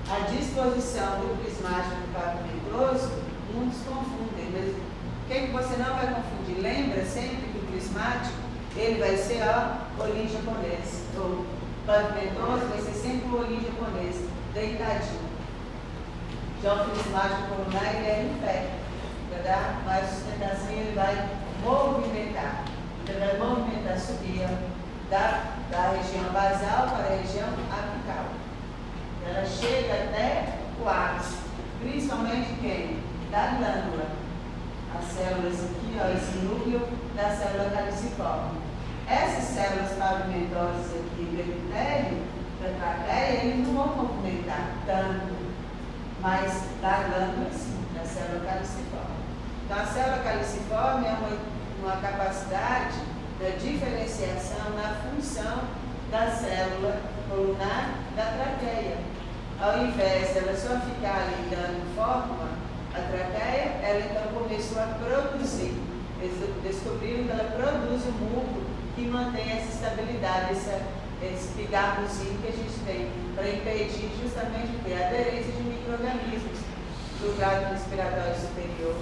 A: A disposição do prismático e do pavimentoso, muitos confundem. Mas o que você não vai confundir? Lembra sempre que o prismático, ele vai ser o olhinho japonês. O pavimentoso vai ser sempre o olhinho japonês, deitadinho. Já o prismático colunar, ele é em pé. Para dar mais sustentação, ele vai movimentar. Então, ele vai movimentar, subir da região basal para a região apical. Ela chega até o ápice, principalmente quem? Da glândula. As células aqui, ó, esse núcleo da célula caliciforme. Essas células pavimentosas aqui do epitélio, da traqueia, eles não vão movimentar tanto, mas da glândula sim, da célula caliciforme. Então a célula caliciforme é uma capacidade da diferenciação na função da célula colunar da traqueia. Ao invés dela só ficar ali dando forma, a traqueia, ela então começou a produzir. Eles descobriram que ela produz um muco que mantém essa estabilidade, esse pigarrozinho que a gente tem, para impedir justamente a aderência de micro-organismos do trato respiratório superior.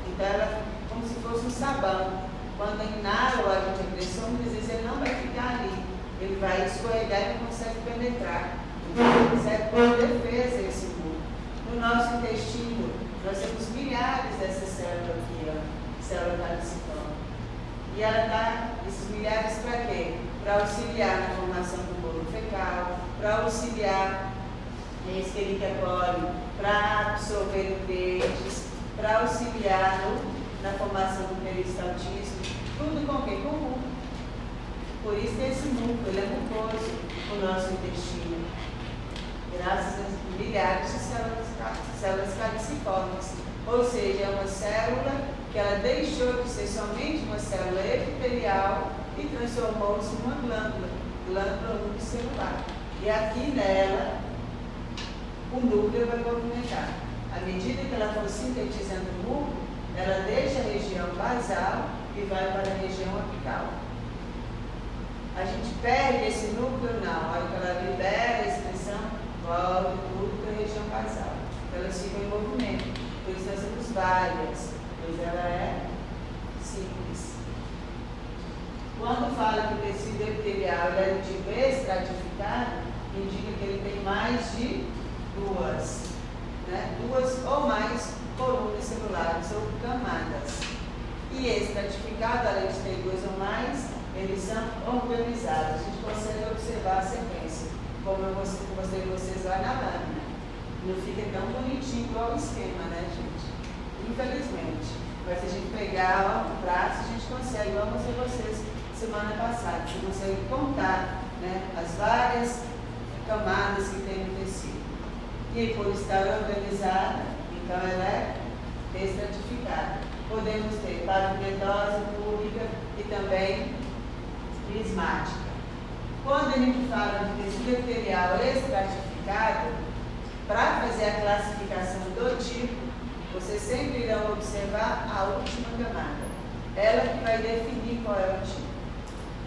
A: Então ela é como se fosse um sabão. Quando inala o agente agressor, muitas vezes ele não vai ficar ali. Ele vai escorregar e não consegue penetrar. Então, serve como defesa esse muco. No nosso intestino, nós temos milhares dessas células aqui, ó, célula caliciforme. E ela dá esses milhares para quê? Para auxiliar na formação do bolo fecal, para auxiliar a Escherichia coli, para absorver nutrientes, para auxiliar na formação do peristaltismo. Tudo com o quê? Com muco. Por isso que esse muco, ele é mucoso, o nosso intestino. Graças a milhares de células caliciformes. Ou seja, é uma célula que ela deixou de ser somente uma célula epitelial e transformou-se em uma glândula unicelular. E aqui nela, o núcleo vai movimentar. À medida que ela for sintetizando o muco, ela deixa a região basal e vai para a região apical. A gente perde esse núcleo? Não. A hora que ela libera a excreção, volta tudo para a região basal. Elas ficam em movimento. Por isso nós temos várias, pois ela é simples. Quando fala que o tecido epitelial é de tipo estratificado, indica que ele tem mais de duas ou mais colunas celulares ou camadas. E estratificado, além de ter duas ou mais, eles são organizados. A gente consegue observar a sequência, como eu mostrei vocês lá na lâmina. Não fica tão bonitinho igual o esquema, né, gente? Infelizmente. Mas se a gente pegar o braço, a gente consegue, igual eu mostrei vocês semana passada, você consegue contar, né, as várias camadas que tem no tecido. E por estar organizada, então ela é estratificada. Podemos ter pavimentosa, pública e também prismática. Quando a gente fala de tecido epitelial estratificado, para fazer a classificação do tipo, vocês sempre irão observar a última camada. Ela que vai definir qual é o tipo.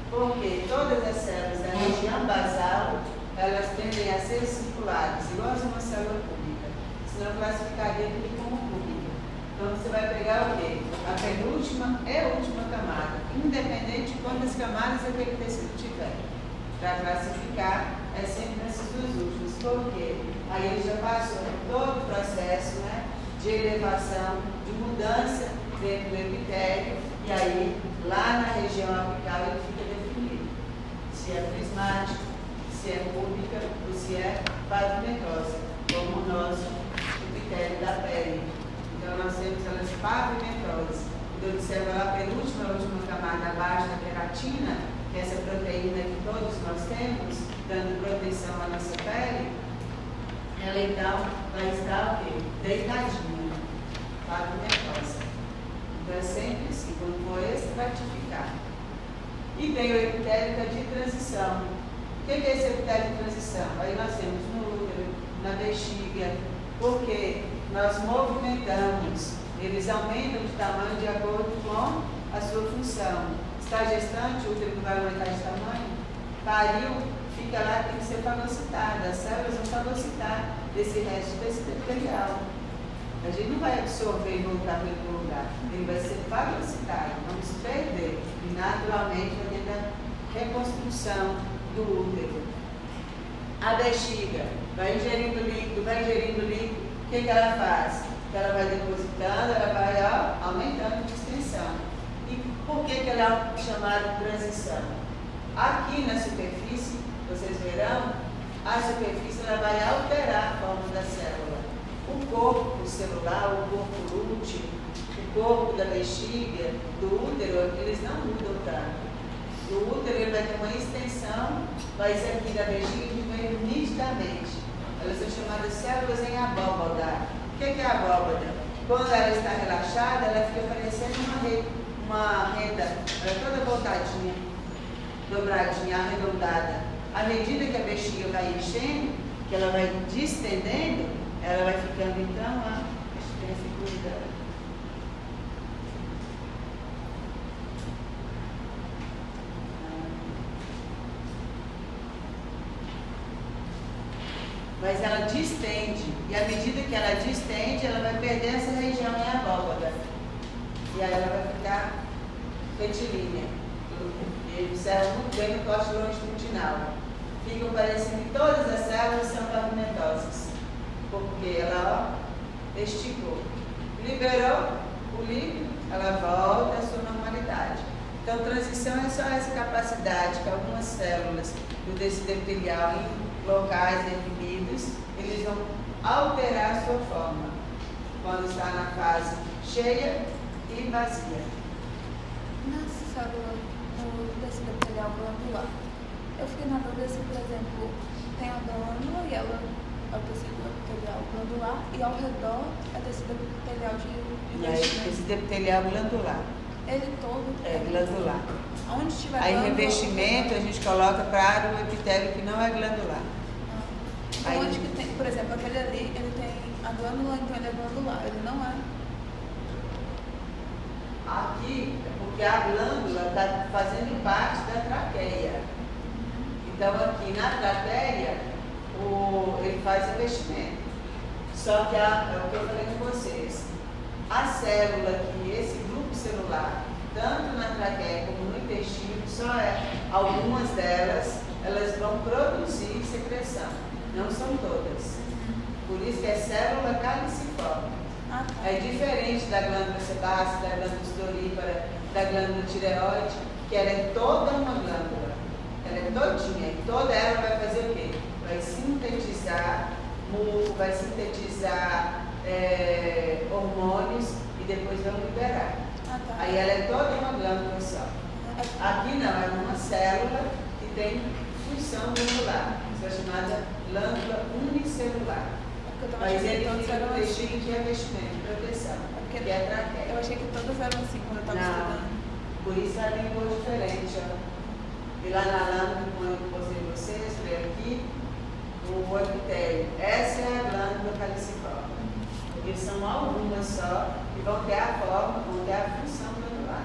A: Porque todas as células da região basal, elas tendem a ser circulares, igual a uma célula cúbica. Senão classificaria tudo como cúbica. Então você vai pegar o quê? A penúltima é a última camada, independente de quantas camadas aquele tecido tiver. Para classificar, é sempre nesses dois últimos. Por quê? Aí ele já passou todo o processo, né, de elevação, de mudança dentro do epitélio, e aí lá na região prismático, se é pública ou se é pavimentosa, como o nosso epitélio da pele. Então, nós temos elas pavimentosas. Eu observo lá a penúltima, a última camada abaixo da queratina, que é essa proteína que todos nós temos, dando proteção à nossa pele, ela então vai estar o quê? Deitadinha, pavimentosa. Então é sempre assim, quando for estratificar. E tem o epitélio de transição. O que é esse epitélio de transição? Aí nós temos no útero, na bexiga, porque nós movimentamos, eles aumentam de tamanho de acordo com a sua função. Está gestante, o útero não vai aumentar de tamanho, pariu, fica lá, tem que ser fagocitada, as células vão fagocitar desse resto desse epitelial. A gente não vai absorver e voltar para outro lugar, ele vai ser fagocitado, vamos perder, e naturalmente vai ter a reconstrução do útero. A bexiga vai ingerindo líquido, o que ela faz? Ela vai depositando, ela vai aumentando de extensão. E por que ela é chamada de transição? Aqui na superfície, vocês verão, a superfície ela vai alterar a forma da célula. O corpo celular, o corpo lúteo, o corpo da bexiga, do útero, eles não mudam tanto. Do útero ele vai ter uma extensão, mas aqui da bexiga vem nitidamente. Elas são chamadas células em abóbada. O que é a abóbada? Quando ela está relaxada, ela fica parecendo uma renda, ela é toda voltadinha, dobradinha, arredondada. À medida que a bexiga vai enchendo, que ela vai distendendo, ela vai ficando então, acho que tem a figura dela. Mas ela distende, e à medida que ela distende, ela vai perder essa região em abóbada. E aí ela vai ficar retilínea. E observa muito bem no corte longitudinal. Ficam parecendo que todas as células são pavimentosas, porque ela esticou. Liberou o líquido, ela volta à sua normalidade. Então, transição é só essa capacidade que algumas células do tecido epitelial em locais definidos, eles vão alterar a sua forma, quando está na fase cheia e vazia.
F: Nessa célula do tecido epitelial glandular, eu fiquei na dúvida se, por exemplo, tem a glândula e ela é o tecido epitelial glandular e ao redor é tecido epitelial de
A: E aí, tecido epitelial glandular.
F: Ele todo
A: É, glandular.
F: Onde tiver
A: Aí,
F: glândula,
A: revestimento, a gente coloca para o epitélio que não é glandular.
F: Então,
A: Aí-
F: onde que tem, por exemplo, aquele ali, ele tem a glândula, então ele é glandular, ele não é.
A: Aqui, é porque a glândula está fazendo parte da traqueia. Então, aqui na traqueia, ele faz revestimento. Só que é o que eu falei com vocês. A célula aqui, esse grupo celular, tanto na traqueia como no intestino, algumas delas, elas vão produzir secreção. Não são todas. Por isso que é célula caliciforme.
F: Ah, tá.
A: É diferente da glândula sebácea, da glândula sudorípara, da glândula tireoide, que ela é toda uma glândula. Ela é todinha. E toda ela vai fazer o quê? Vai sintetizar muco, vai sintetizar hormônios e depois vai liberar.
F: Ah, tá.
A: Aí ela é toda uma glândula só. Aqui não, é uma célula que tem função glandular. Isso é chamada glândula unicelular.
F: Porque eu tava
A: Mas
F: achando que
A: ele
F: todas
A: fica
F: eram
A: no
F: assim.
A: tecido de revestimento, de proteção,
F: Porque
A: que é a traqueia.
F: eu achei que todas eram assim quando eu tava
A: Não,
F: estudando.
A: por isso a língua é diferente, ó. E lá na lâmina, como eu mostrei vocês, foi aqui, o epitélio. Essa é a glândula caliciforme. Porque são algumas só que vão ter a forma, vão ter a função glandular.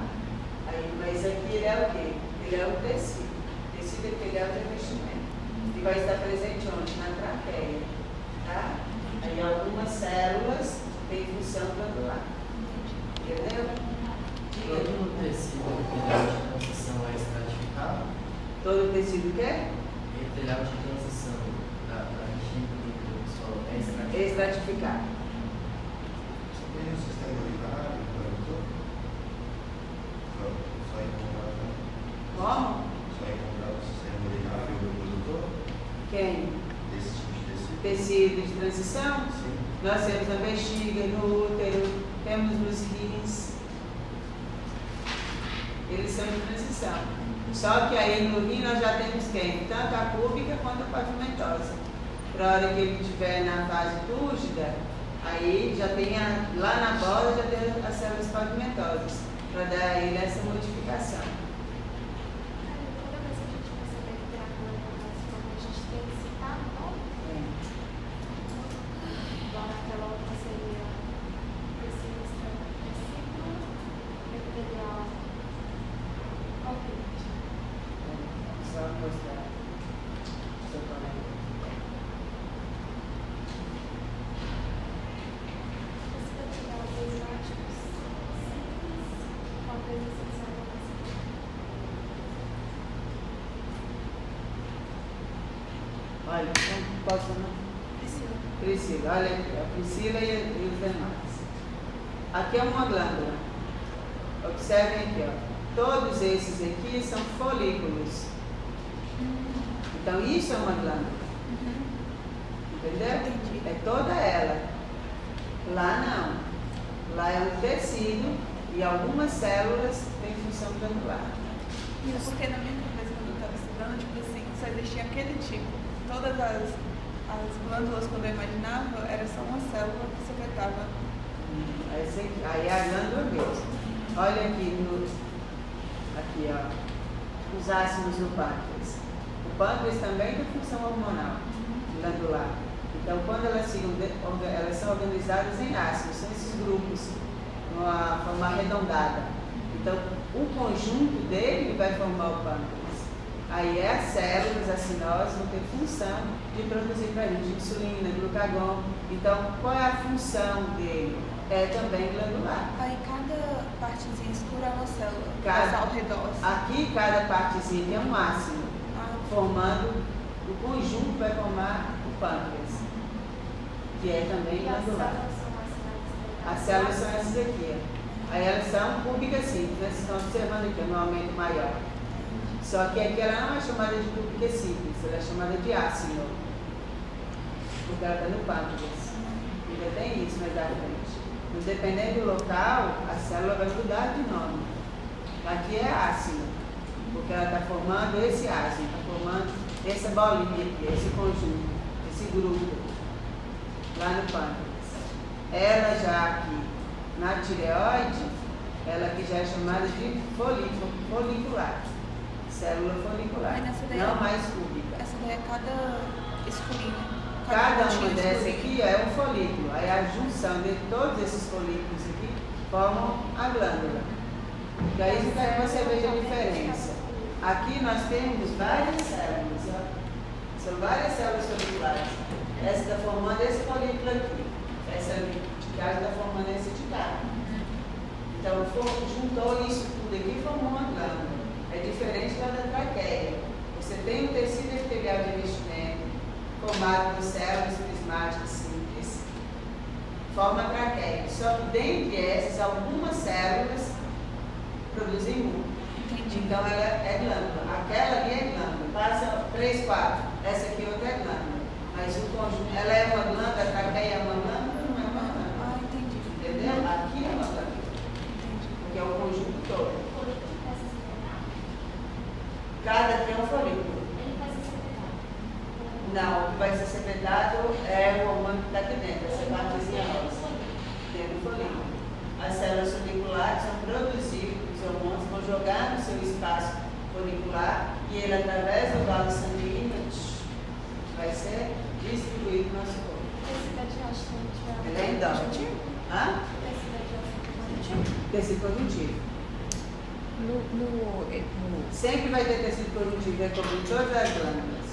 A: Aí, mas aqui ele é o quê? Ele é o tecido. O tecido epitelial de revestimento. E vai estar presente onde? Na traqueia. Tá? Aí algumas células têm função glandular. Entendeu? Diga.
H: Todo tecido epitelial de transição é estratificado?
A: Todo tecido o quê?
H: Epitelial de transição da bexiga do solo é estratificado?
A: Estratificado.
B: Tem o sistema urinário, só encontrado
A: Como?
B: o sistema urinário
A: Quem?
B: Desse tipo de tecido?
A: Tecido de transição?
B: Sim.
A: Nós temos na bexiga, no útero, temos nos rins. Eles são de transição. Só que aí no rim nós já temos quem? Tanto a púbica quanto a pavimentosa. Para a hora que ele estiver na fase túrgida, aí já tem lá na borda já tem as células pavimentosas, para dar a ele essa modificação.
C: Toda vez que a gente perceber que tem a glândula, a gente tem que citar o nome. Igual naquela outra seria tecido epitelial. Ok.
A: Só mostrar. Seu colega.
C: Tecido epitelial prismáticos, simples, com a presença de células.
A: Olha, qual é o nome? Priscila, olha aqui, a Priscila e os demais. Aqui é uma glândula. Observem aqui, ó. Todos esses aqui são folículos. Então isso é uma glândula. Entendeu? É toda ela. Lá não. Lá é um tecido e algumas células têm função glandular.
D: Isso porque na minha cabeça, quando eu estava estudando, tipo assim, só existia aquele tipo. Todas as glândulas, quando eu imaginava, era só uma célula que secretava.
A: Aí é a glândula mesmo. Olha aqui, ó, os ácidos no pâncreas. O pâncreas também tem função hormonal, glandular. Então, quando elas são organizadas em ácidos, são esses grupos, numa forma arredondada. Então, o conjunto dele vai formar o pâncreas. Aí as células acinosas vão ter função de produzir para a gente insulina, glucagon. Então, qual é a função dele? É também glandular.
F: Aí cada partezinha escura é uma célula,
A: Cada-
F: mas ao redor.
A: Aqui, cada partezinha é um ácido, formando, o conjunto vai formar o pâncreas, que é também
C: E as
A: glandular.
C: células são as células.
A: As células são essas aqui, ó. Aí elas são púbicas simples, né? Vocês estão observando aqui, no aumento maior. Só que aqui ela não é chamada de púbica simples, ela é chamada de ácido, porque ela está no pâncreas. Ainda tem isso mais à frente. Mas dependendo do local, a célula vai mudar de nome. Aqui é ácido, porque ela está formando esse ácido, está formando essa bolinha aqui, esse conjunto, esse grupo, lá no pâncreas. Ela já aqui, na tireoide, ela aqui já é chamada de folicular, célula folicular,
F: Aí nessa daí-
A: não mais cúbica.
F: Essa daí é cada escurinho.
A: Cada uma
F: pontinho
A: dessa
F: escurinho.
A: aqui é um folículo. Aí a junção de todos esses folículos aqui formam a glândula. E aí você veja a diferença. Aqui nós temos várias células, ó. São várias células foliculares. Essa está formando esse folículo aqui. Essa urticária está formando esse urticária. Então juntou isso tudo aqui e formou uma glândula. É diferente da traqueia. Você tem um tecido epitelial de revestimento formado por células prismáticas simples, forma a traqueia. Só que dentre essas, algumas células produzem muco. Então ela é glândula. Aquela ali é glândula. Passa 3, 4. Essa aqui outra é glândula. Mas o conjunto, ela é uma glândula, a traqueia é uma glândula, não é uma glândula.
F: Ah, entendi.
A: Entendeu? Aqui é uma glândula. Porque é o conjunto todo.
C: O folículo vai se secretar.
A: Cada aqui é um folículo.
C: Ele vai se secretar.
A: Não, o que vai ser secretado é o hormônio que está aqui dentro, essa partezinha rosa. Dentro do folículo. As células foliculares vão produzir os hormônios, vão jogar no seu espaço folicular e ele, através do vaso sanguíneo, vai ser distribuído no nosso corpo.
C: Tecido adiante,
A: Ele é endógeno. Hã?
C: Tecido adiante.
A: Tecido conjuntivo. Sempre vai ter tecido conjuntivo, vai cobrir todas as glândulas.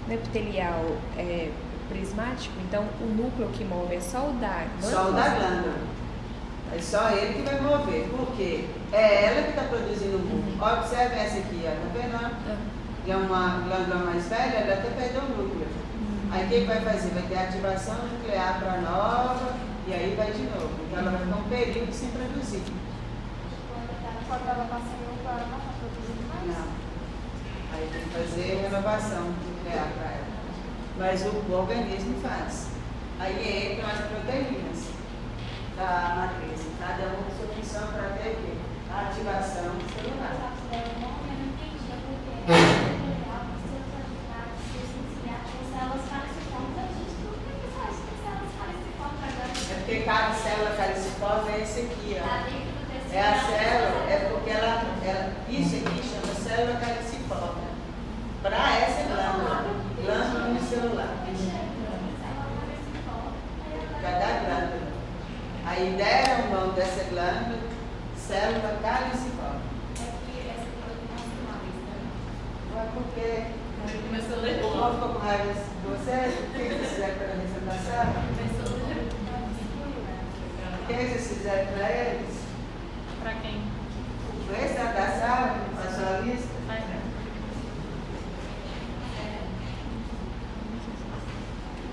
E: No epitelial prismático, então o núcleo que move é só o da glândula?
A: Só o da glândula. É só ele que vai mover, porque é ela que está produzindo o muco. Observe essa aqui, ó, tá vendo? Ó? É uma glândula mais velha, ela até perdeu o núcleo. Aí o que vai fazer? Vai ter ativação nuclear para nova e aí vai de novo. Então ela vai ficar um período sem produzir.
C: Quando ela passa em outra, ela não está produzindo mais?
A: Não. Aí tem que fazer renovação nuclear para ela. mas o organismo faz. Aí entram as proteínas da matriz, cada uma com sua função para ter o quê? A ativação celular. É porque cada célula caliciforme é esse aqui, ó. É a célula, é porque isso aqui chama célula caliciforme. Para essa glândula unicelular. Cada glândula. Aí deram o nome dessa glândula, célula caliciforme. Não é porque
G: Começou a ler.
A: o povo ficou com raiva de vocês? O que vocês fizeram para a representação?
G: Começou a ler.
A: O que vocês fizeram para eles?
G: Pra quem?
A: O extra da sala, a sua lista?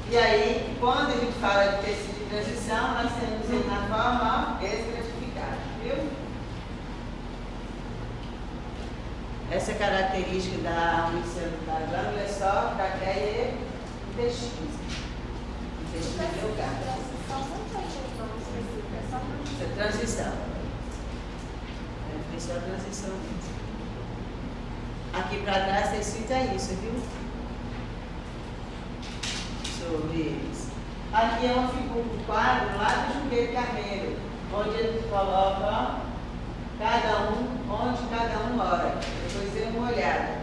A: E aí, quando a gente fala de tecido de transição, nós temos ele na forma estratificada, viu? Essa característica da glândula é só traqueia e intestino. Intestino delgado. Isso é transição. É só transição mesmo. Aqui para trás está escrito isso, viu? Sobre eles. Aqui é uma figura, um quadro lá do Junqueiro Carneiro, onde ele coloca, ó, cada um, onde cada um mora. Depois dê uma olhada.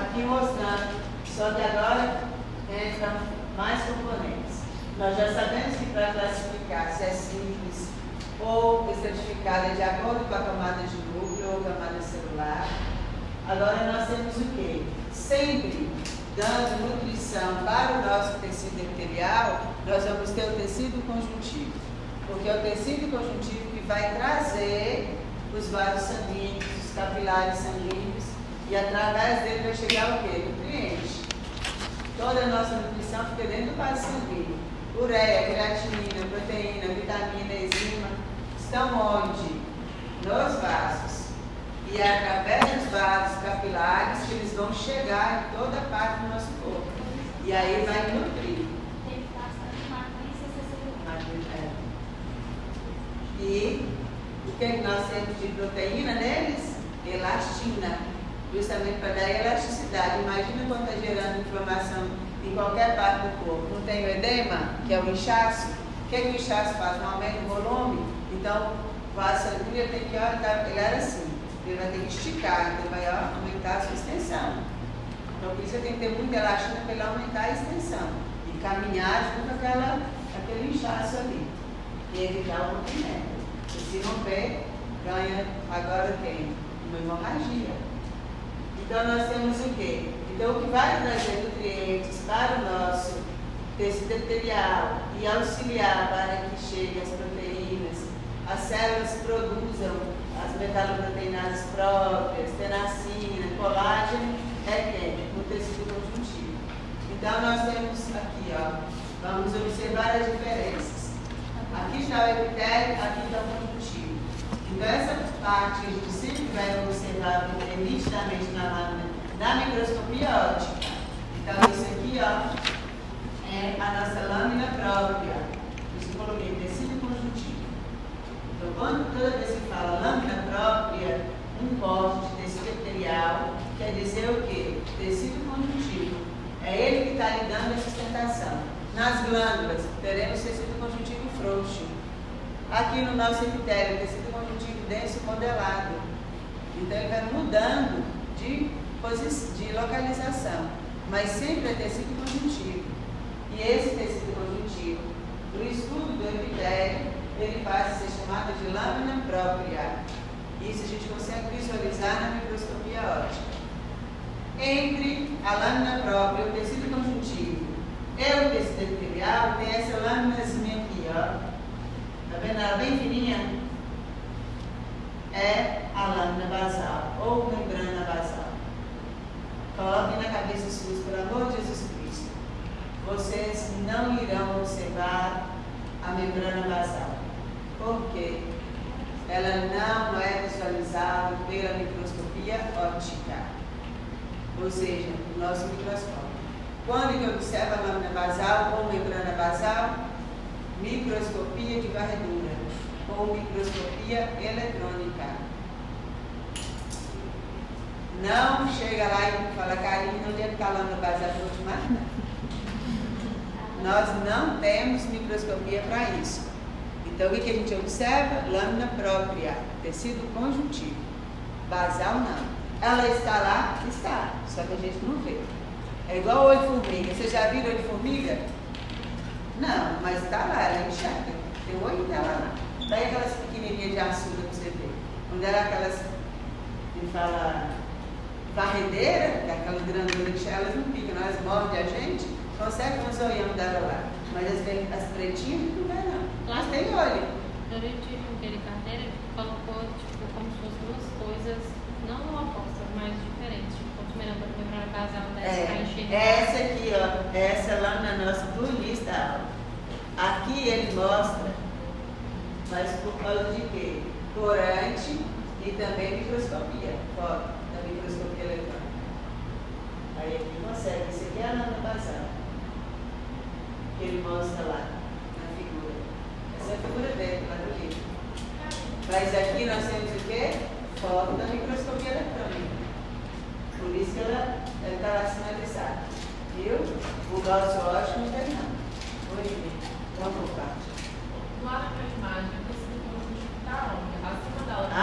A: Aqui mostrando, só que agora entram mais componentes. Nós já sabemos que para classificar se é simples ou estratificada de acordo com a camada de núcleo ou camada celular. Agora nós temos o quê? Sempre dando nutrição para o nosso tecido epitelial, nós vamos ter o tecido conjuntivo, porque é o tecido conjuntivo que vai trazer os vasos sanguíneos, os capilares sanguíneos, e através dele vai chegar o quê? Nutriente. Toda a nossa nutrição fica dentro do vaso sanguíneo. Ureia, creatinina, proteína, vitamina, enzima, estão onde? Nos vasos. E é através dos vasos capilares que eles vão chegar em toda parte do nosso corpo. E aí vai nutrir. E o que nós temos de proteína neles? Elastina. Justamente para dar elasticidade. Imagina quando está gerando inflamação em qualquer parte do corpo. Não tem o edema, que é o inchaço? O que o inchaço faz? Não aumenta o volume? Então, o vaso sanguíneo tem que, ele era assim. Ele vai ter que esticar, então vai aumentar a sua extensão. Então, por isso tem que ter muita elastina para ele aumentar a extensão. E caminhar junto com aquele inchaço ali. E evitar o rompimento. E se romper, ganha, agora tem uma hemorragia. Então, nós temos o quê? Então, o que vai trazer nutrientes para o nosso tecido epitelial e auxiliar para que cheguem as proteínas, as células produzam as metaloproteínas próprias, tenacina, colágeno, é quem? O tecido conjuntivo. Então, nós temos aqui, ó, vamos observar as diferenças. Aqui está o epitélio, aqui está o conjuntivo. Então, essa parte que a gente sempre vai observar nitidamente na lâmina, na microscopia óptica. Então, isso aqui, ó, é a nossa lâmina própria. Por isso que eu coloquei tecido conjuntivo. Então, toda vez que fala lâmina própria, um corte de tecido epitelial, quer dizer o quê? Tecido conjuntivo. É ele que está lhe dando a sustentação. Nas glândulas, teremos tecido conjuntivo frouxo. Aqui no nosso epitélio, tecido conjuntivo denso e modelado. Então, ele vai mudando de localização, mas sempre é tecido conjuntivo. E esse tecido conjuntivo, do estudo do epitélio, ele passa a ser chamado de lâmina própria. Isso a gente consegue visualizar na microscopia óptica. Entre a lâmina própria e o tecido conjuntivo e o tecido epitelial, tem essa lâminazinha aqui, ó. Tá vendo ela bem fininha? É a lâmina basal, ou membrana basal. Coloquem na cabeça suas, pelo amor de Jesus Cristo. Vocês não irão observar a membrana basal. Por quê? Ela não é visualizada pela microscopia óptica, ou seja, o nosso microscópio. Quando que observa a lâmina basal ou membrana basal? Microscopia de varredura ou microscopia eletrônica. Não chega lá e fala, Karine, onde é que está a lâmina basal? Eu vou te matar. Nós não temos microscopia para isso. Então, o que a gente observa? Lâmina própria, tecido conjuntivo. Basal, não. Ela está lá? Está, só que a gente não vê. É igual olho de formiga. Você já viu olho de formiga? Não, mas está lá, ela enxerga. Tem o olho dela lá. Daí aquelas pequenininhas de açúcar para você ver. Quando era aquelas, que fala, varredeira, que é aquela grandona que elas não picam, elas mordem a gente, consegue nos olhando dela lá. Mas as pretinhas não vê não. Mas tem olho.
C: Eu tive aquele carteira que colocou tipo, como se fossem duas coisas, não opostas, mas diferentes. Tipo, a membrana basal dessa para enxergar.
A: Essa aqui, ó, essa lá na nossa planilha aula. Aqui ele mostra, mas por causa de quê? Corante e também microscopia. Foto da microscopia eletrônica. Aí aqui consegue, isso aqui é a lâmina basal. Que ele mostra lá na figura. Essa é a figura dele, lá do livro. Mas aqui nós temos o quê? Foto da microscopia eletrônica. Por isso que ela está lá sinalizada. Viu? O nosso ótimo não tem não. Vamos por parte.
G: No lado da imagem, o tecido conjuntivo está onde? Acima da outra.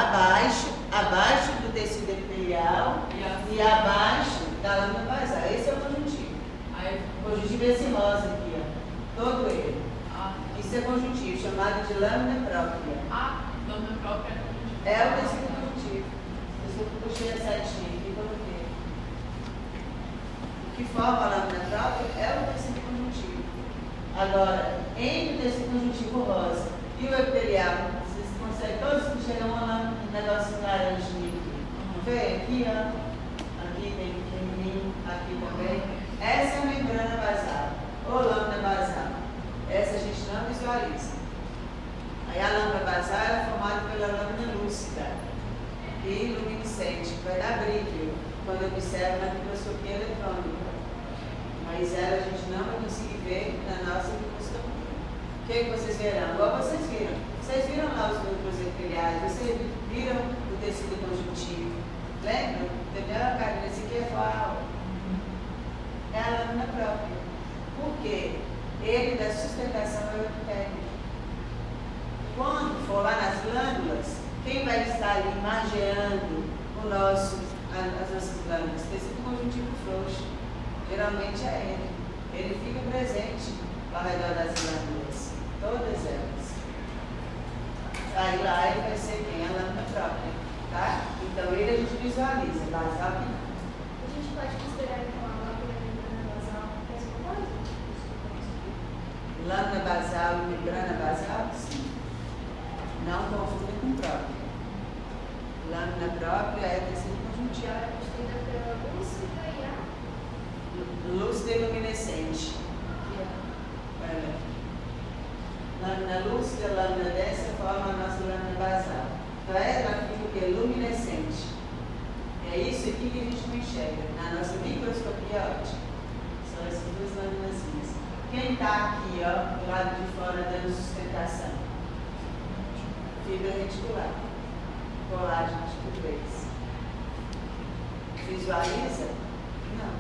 A: Abaixo do tecido epitelial e abaixo da lâmina basal. Esse é o conjuntivo.
G: Aí,
A: O conjuntivo é esse rosa aqui, ó. Todo ele. Isso é conjuntivo, chamado de lâmina própria.
G: lâmina própria é conjuntivo.
A: É o tecido conjuntivo. Eu puxei a setinha aqui e coloquei. O que forma a lâmina própria é o tecido conjuntivo. Agora, entre o tecido conjuntivo rosa e o epitelial, vocês conseguem todos enxergar um negocinho laranjinho aqui. Vê? Aqui, ó. Aqui tem pequenininho, aqui também. Essa é a membrana basal, ou lâmina basal. Essa a gente não visualiza. Aí a lâmina basal é formada pela lâmina lúcida e luminescente, que vai dar brilho quando observa na microscopia eletrônica. Mas ela a gente não vai conseguir ver na nossa microscopia. O que vocês verão? Igual vocês viram. Vocês viram lá os núcleos epiteliais, vocês viram o tecido conjuntivo. Lembram? Entendeu, Karine? Esse aqui é qual? É a lâmina própria. Por quê? Ele dá sustentação ao epitélio. Quando for lá nas glândulas, quem vai estar ali margeando as nossas glândulas? Tecido conjuntivo frouxo. Geralmente é ele. Ele fica presente ao redor das glândulas. Todas elas. Aí lá ele vai ser quem? A lâmina própria. Tá? Então ele a gente visualiza. Basal que não.
C: A gente pode considerar então a lâmina basal a mesma coisa?
A: Lâmina basal e membrana basal? Sim. Não confundem com própria. Lâmina própria é tecido conjuntivo.
C: A gente tem da pela lúcida e a
A: Lúcida e luminescente. Olha. Lâmina lúcida, lâmina densa forma a nossa lâmina basal. Então ela fica o quê? Luminescente. É isso aqui que a gente não enxerga. Na nossa microscopia óptica. São essas duas lâminazinhas. Quem está aqui, ó, do lado de fora dando sustentação? Fibra reticular. Colágeno tipo 3. Visualiza? Não.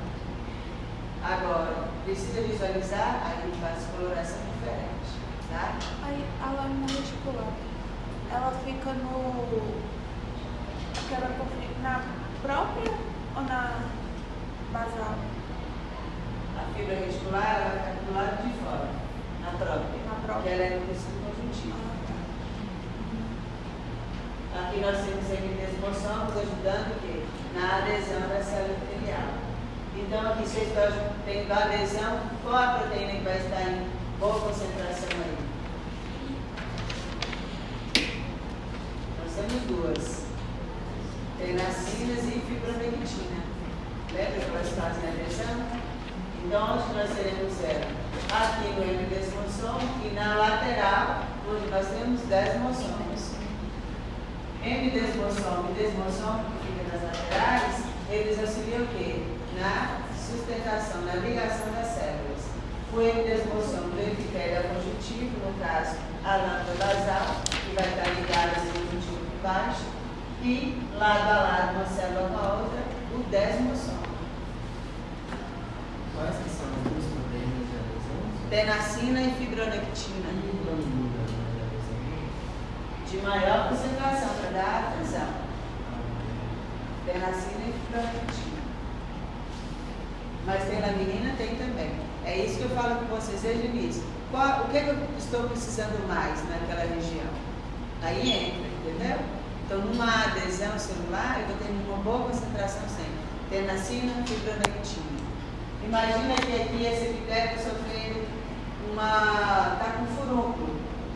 A: Agora, precisa visualizar, aí a gente faz coloração diferente, tá?
F: Aí a lâmina reticular, ela fica na própria ou na basal?
A: A fibra reticular, ela vai ficar do lado de fora, na própria.
F: Na própria.
A: Que ela é no tecido conjuntivo. Aqui nós temos aqui desmossomos ajudando o quê? Na adesão da célula epitelial. Então, aqui vocês estão tendo adesão, qual a proteína que vai estar em boa concentração aí? Nós temos duas. Tenacinas e fibronectina. Lembra que elas fazem adesão? Então, onde nós teremos ela? Aqui no endodesmossomo e na lateral, onde nós temos desmossomos. Hemidesmossoma e desmossoma, que fica nas laterais, eles auxiliam o quê? Na sustentação, na ligação das células. O hemidesmossoma do epitélio é conjuntivo, no caso, a lâmpada basal, que vai estar ligada ao conjuntivo por baixo, e lado a lado, uma célula com a outra, o desmossoma.
H: Quais que são as duas proteínas de adesão?
A: Tenacina e fibronectina.
H: E glandula de adesão?
A: De maior concentração, para dar atenção. Tenacina e fibronectina. Mas tem na menina, tem também. É isso que eu falo com vocês desde o início. O que eu estou precisando mais naquela região? Aí entra, entendeu? Então, numa adesão celular, eu vou ter uma boa concentração sempre. Tenacina e fibronectina. Imagina que aqui esse epitélio está sofrendo está com furúnculo.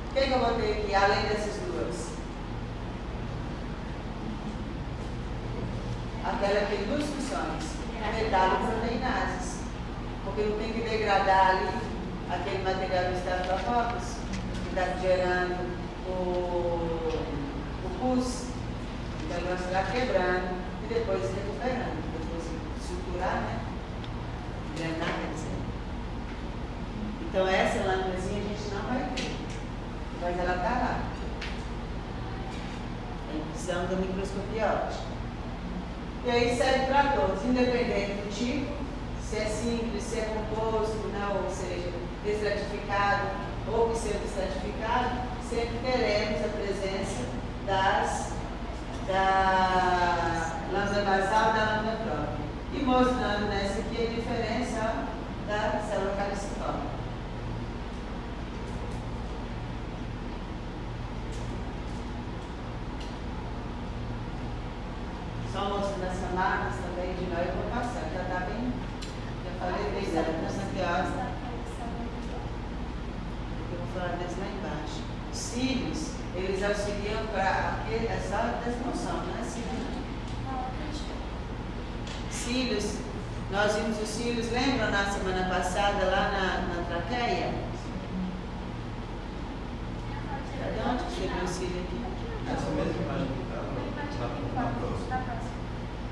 A: O que eu vou ter aqui, além dessas duas? Aquela tem duas funções, metaloproteinases, porque não tem que degradar ali aquele material do Staphylococcus, que está gerando o pus, então ele vai estar quebrando e depois recuperando, depois suturar, né? Drenar, quer dizer. Então essa lâminazinha a gente não vai ter, mas ela está lá. Precisamos da microscopia óptica. E aí serve para todos, independente do tipo, se é simples, se é composto, não, ou seja, estratificado ou pseudo-estratificado, sempre teremos a presença da lâmina basal e da lâmina própria. E mostrando nessa aqui a diferença da célula caliciforme. Só mostrando as camadas também de nós, eu vou passar, já está bem, já falei bem dela, nessa teoria. Eu vou falar desse lá embaixo. Cílios, eles auxiliam para essa desmoção, né, cílios? Cílios, nós vimos os cílios, lembram na semana passada lá na traqueia? Cadê onde que você viu o cílio aqui?
B: Essa mesma imagem que está na próxima.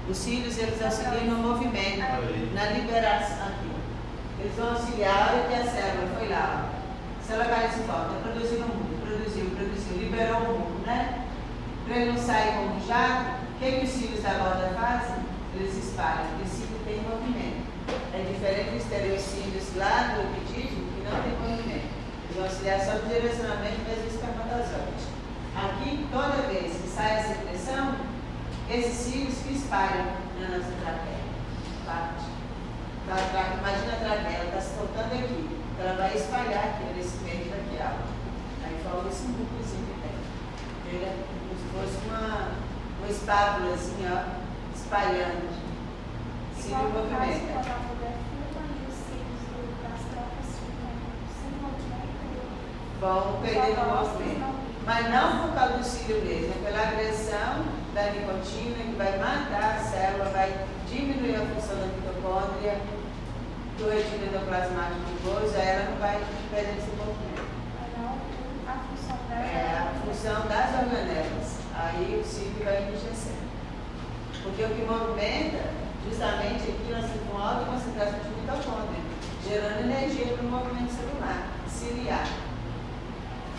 A: Os cílios, eles auxiliam no movimento, na liberação aqui. Eles vão auxiliar, olha que a célula foi lá, ó. Célula caliciforme, produziu um muco, produziu, liberou o muco, né? Para ele não sair como um jato, o que os cílios da borda fazem? Eles espalham, porque o cílio tem movimento. É diferente dos estereocílios lá do epitídeo, que não tem movimento. Eles vão auxiliar só no direcionamento das espermatozoides. Aqui, toda vez que sai essa secreção, esses cílios que espalham na nossa traqueia. Imagina a traqueia, ela está se soltando aqui. Ela vai espalhar aqui nesse meio traqueal. Aí forma esse núcleozinho que tem. Ele é como se fosse uma espátula assim, ó, espalhando. Cílio em movimento. Vão perder o movimento. Mas não por causa do cílio mesmo, é pela agressão da nicotina que vai matar a célula, vai diminuir a função da mitocôndria, do retículo endoplasmático nervoso, aí ela não vai perder esse movimento.
F: A função dela
A: É a função das organelas. Aí o cílio vai enrijecendo. Porque o que movimenta, justamente aqui nós temos uma alta concentração de mitocôndria, gerando energia para o movimento celular, ciliar.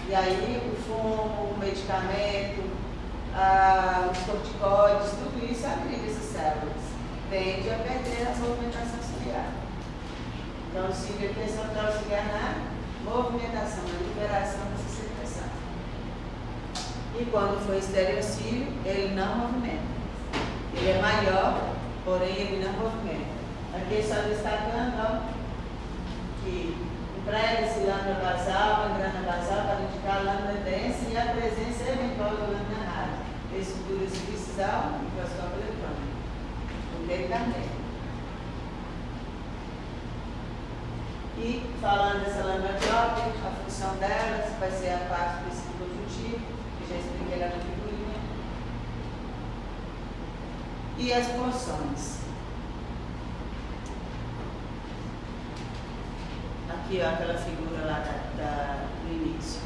A: E aí o fumo, o medicamento, os corticoides, tudo isso agride essas células. Tende a perder a movimentação ciliar. Então o cílio aqui é só para auxiliar na movimentação, na liberação dessa secreção. E quando for estereocílio, ele não movimenta. Ele é maior, porém ele não movimenta. Aqui só destacando, ó, que emprega-se lâmina basal, membrana basal para indicar a lâmina densa e a presença eventual da lâmina rara. Estrutura superficial, microscópio eletrônico. O medicamento. E falando dessa lâmina própria, a função dela vai ser a parte do tecido conjuntivo, que já expliquei lá na figurinha. E as porções. Aqui, ó, aquela figura lá do início.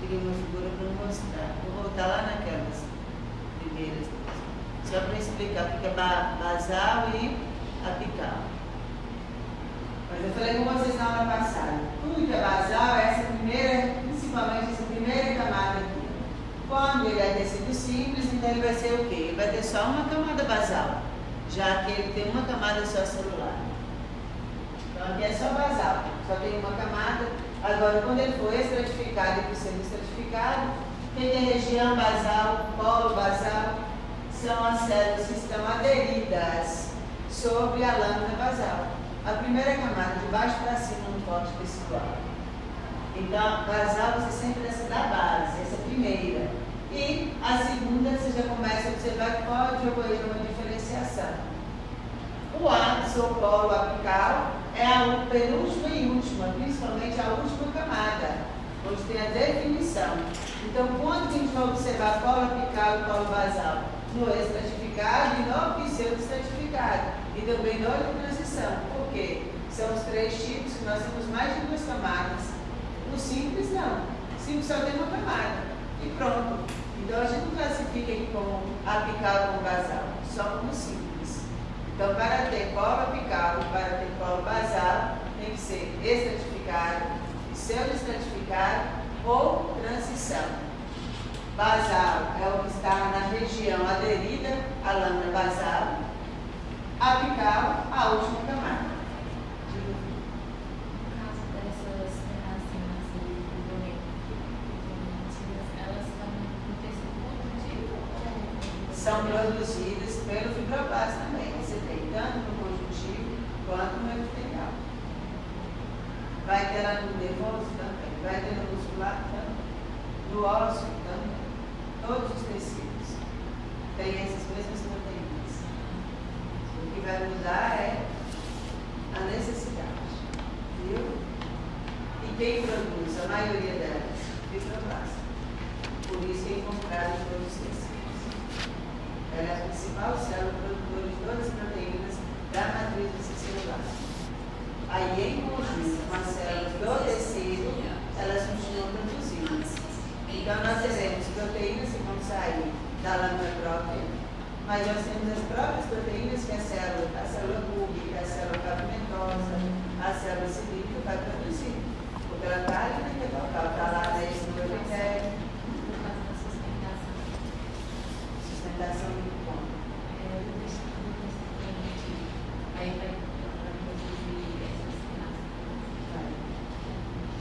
A: queria uma figura para mostrar. Vou voltar lá naquelas primeiras, só para explicar o que é basal e apical. Mas eu falei com vocês na aula passada, tudo que é basal é essa primeira, principalmente essa primeira camada aqui. Quando ele é tecido simples, então ele vai ser o quê? Ele vai ter só uma camada basal, já que ele tem uma camada só celular. Então aqui é só basal, só tem uma camada. Agora, quando ele for estratificado e semi-estratificado, tem a região basal, polo basal, são as células que estão aderidas sobre a lâmina basal. A primeira camada, de baixo para cima, no corte tecidual. Então, basal você sempre essa da base, essa primeira. E a segunda, você já começa a observar que pode ocorrer uma diferenciação. O ápice ou polo apical é a penúltima e última, principalmente a última camada, onde tem a definição. Então, quando a gente vai observar polo apical e polo basal? No estratificado e no pseudo-estratificado. E também no de transição. Por quê? São os três tipos que nós temos mais de duas camadas. No simples, não. O simples só tem uma camada. E pronto. Então, a gente não classifica aqui como apical ou basal, só como simples. Então, para ter polo apical e para ter polo basal, tem que ser estratificado, pseudo-estratificado ou transição. Basal é o que está na região aderida à lâmina basal. Apical, a última camada.
C: No caso dessas renascenças do boneco, elas estão no tecido conjuntivo ou...
A: São produzidas pelo fibroblasto também. Você tem tanto no conjuntivo quanto no epitelial. Vai ter lá no nervoso também, vai ter no muscular também, no ósseo também. Todos os tecidos têm essas mesmas proteínas. O que vai mudar é a necessidade, viu? E quem produz a maioria delas? Fibroblasto. Por isso que é encontrado em todos os tecidos. Ela é a principal célula produtora de todas as proteínas da matriz celular. Aí, em conjunto com as células do tecido, elas continuam produzindo. Então, nós teremos proteínas que vão sair da lâmina própria, mas nós temos as próprias proteínas que a célula pública, a célula pavimentosa, a célula cilíndrica vai produzir. Porque ela está ali naquele local, está lá nesse no epitério.
C: No caso da sustentação.
A: Sustentação de como?
C: Do tecido conjuntivo. Aí vai produzir essas renascenças.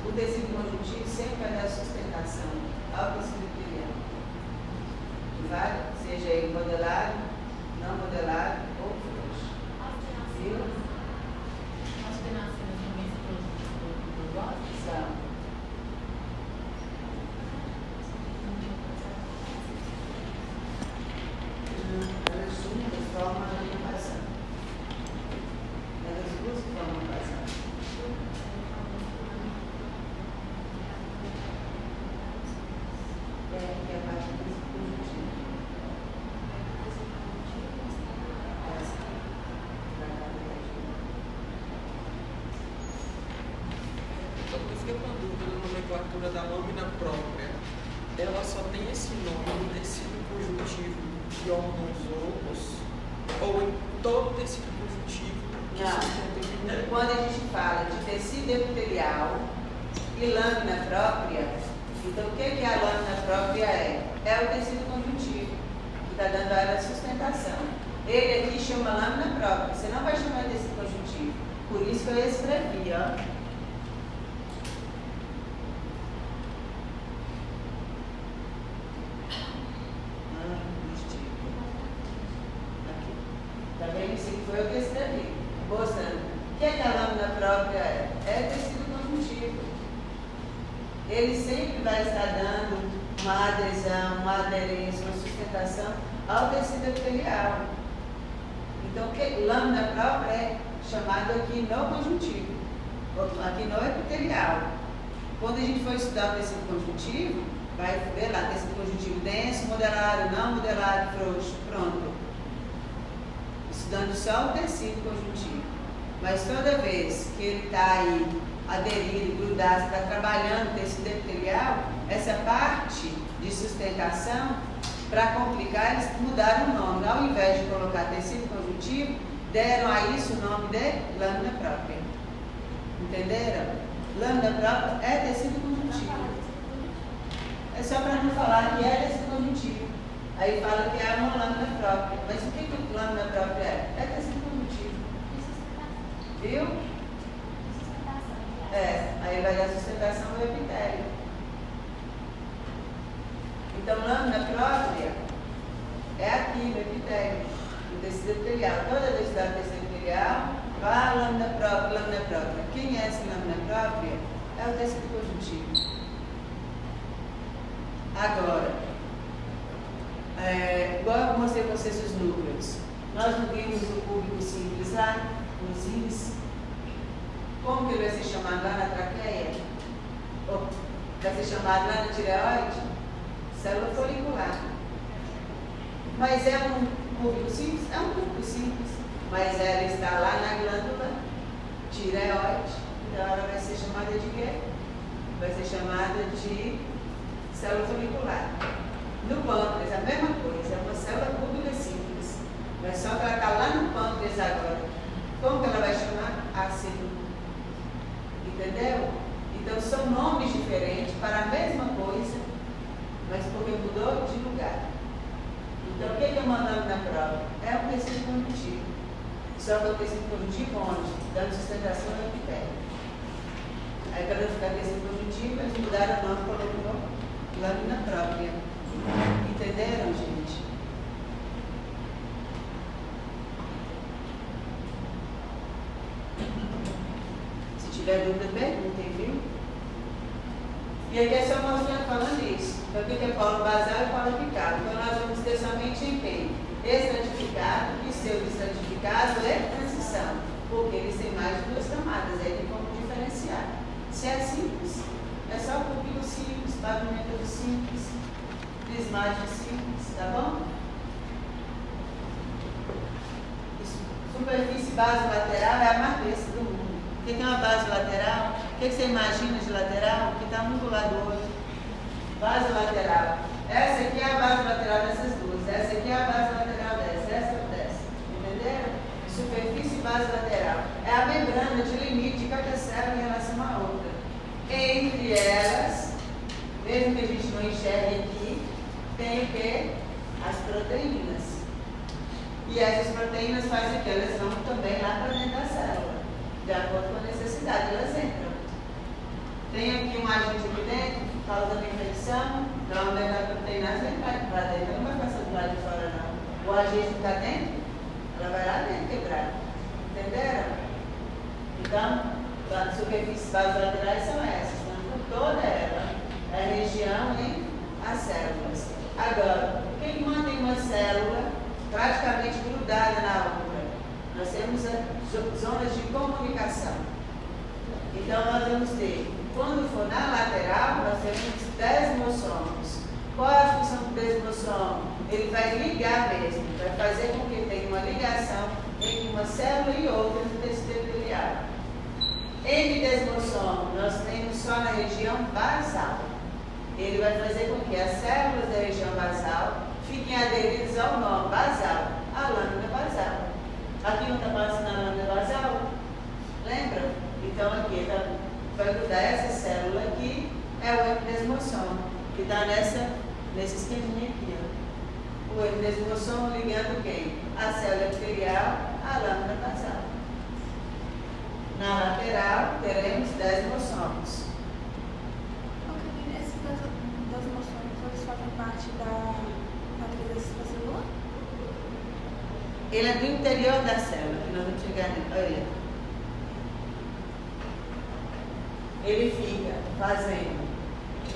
A: O tecido conjuntivo sempre vai dar sustentação ao tecido epitelial. Seja ele modelado, não modelado ou frouxo. Viu?
G: As renascenças também se produzem por glóbulos?
A: São. Elas juntas formam a ligação. Elas duas formam a ligação. É a parte do conjuntivo.
I: Então, eu fiquei com a dúvida da nomenclatura da lâmina própria. Ela só tem esse nome no tecido conjuntivo de órgãos ocos ou em todo tecido conjuntivo que sustenta o boneco?
A: Quando a gente fala de tecido epitelial e lâmina própria, então o que a lâmina própria é? É o tecido conjuntivo, que está dando a ela sustentação. Ele aqui chama lâmina própria, você não vai chamar de tecido conjuntivo. Por isso que eu escrevi, ó. Tá vendo? Isso foi o que eu escrevi. Mostrando. O que a lâmina própria é? É tecido conjuntivo. Ele sempre vai estar dando uma adesão, uma aderência, uma sustentação ao tecido epitelial. Então, lâmina própria é chamado aqui no conjuntivo, aqui no epitelial. Quando a gente for estudar o tecido conjuntivo, vai ver lá, tecido conjuntivo denso, modelado, não modelado, frouxo, pronto. Estudando só o tecido conjuntivo. Mas toda vez que ele está aí aderido, grudado, está trabalhando tecido epitelial, essa parte de sustentação, para complicar, eles mudaram o nome. Ao invés de colocar tecido conjuntivo, deram a isso o nome de lâmina própria. Entenderam? Lâmina própria é tecido conjuntivo. É só para não falar que é tecido conjuntivo. Aí fala que é uma lâmina própria. Mas o que lâmina própria é? É tecido conjuntivo. Viu? Aí vai dar sustentação do epitélio. Então, lâmina própria é aqui no epitélio, no tecido epitelial. Toda vez que dá tecido epitelial, vai a lâmina própria, lâmina própria. Quem é essa lâmina própria? É o tecido conjuntivo. Agora, igual eu mostrei para vocês os núcleos. Nós não vimos o cúbico simples lá, nos rins. Como que ele vai ser chamado lá na traqueia? Ou vai ser chamado lá na tireoide? Célula folicular. Mas é um cúbico simples? É um cúbico simples. Mas ela está lá na glândula tireoide. Então ela vai ser chamada de quê? Vai ser chamada de célula folicular. No pâncreas, a mesma coisa. É uma célula cúbica simples. Mas só que ela está lá no pâncreas agora. Como que ela vai chamar? Ácido. Entendeu? Então são nomes diferentes para a mesma coisa, mas porque mudou de lugar. Então o que é uma lâmina própria? É um tecido conjuntivo. Só que o tecido conjuntivo onde? Dando sustentação ao epitélio. Aí para não ficar tecido conjuntivo, eles mudaram o nome, colocou lâmina própria. Entenderam, gente? Se tiver dúvida, perguntem, viu? E aqui é só mostrando falando isso. Então, o que é polo basal e polo apical? Então, nós vamos ter somente em quem? Estratificado e pseudo-estratificado é transição, porque eles têm mais de 2 camadas, aí tem como diferenciar. Se é simples, é só cúbico simples, pavimento simples, prismático simples, tá bom? Superfície base lateral é a mais besta do mundo. O que é uma base lateral? O que você imagina de lateral? Que está um do lado do outro. Base lateral. Essa aqui é a base lateral dessas duas. Essa aqui é a base lateral dessa. Essa dessa. Entenderam? Superfície base lateral. É a membrana de limite de cada célula em relação à outra. Entre elas, mesmo que a gente não enxergue aqui, tem o quê? As proteínas. E essas proteínas fazem o quê? Elas vão também lá para dentro da célula. De acordo com a necessidade, elas entram. Tem aqui um agente aqui dentro, causando infecção, dá uma proteína, vem para dentro, ela não vai passar do lado de fora não. O agente está dentro, ela vai lá dentro quebrar. Entenderam? Então, as superfícies basolaterais são essas, né? Por toda ela, é a região em as células. Agora, o que mantém uma célula praticamente grudada na outra? Nós temos as zonas de comunicação. Então, nós vamos ter, quando for na lateral, nós temos desmossomos. Qual é a função do desmossomo? Ele vai ligar mesmo, vai fazer com que tenha uma ligação entre uma célula e outra no tecido epitelial. Entre desmossomo, nós temos só na região basal. Ele vai fazer com que as células da região basal fiquem aderidas ao nome basal, a lâmina basal. Aqui não está passando a lâmina basal? Lembra? Então aqui vai grudar essa célula aqui, é o epidesmossomo, que está nesse esqueminha aqui. Ó. O epidesmossomo ligando quem? A célula epitelial à lâmina basal. Na lateral teremos desmossomos.
F: Esses desmossomos, eles fazem parte da matriz extracelular?
A: Ele é do interior da célula, que nós vamos chegar nele. Olha. Ele fica fazendo,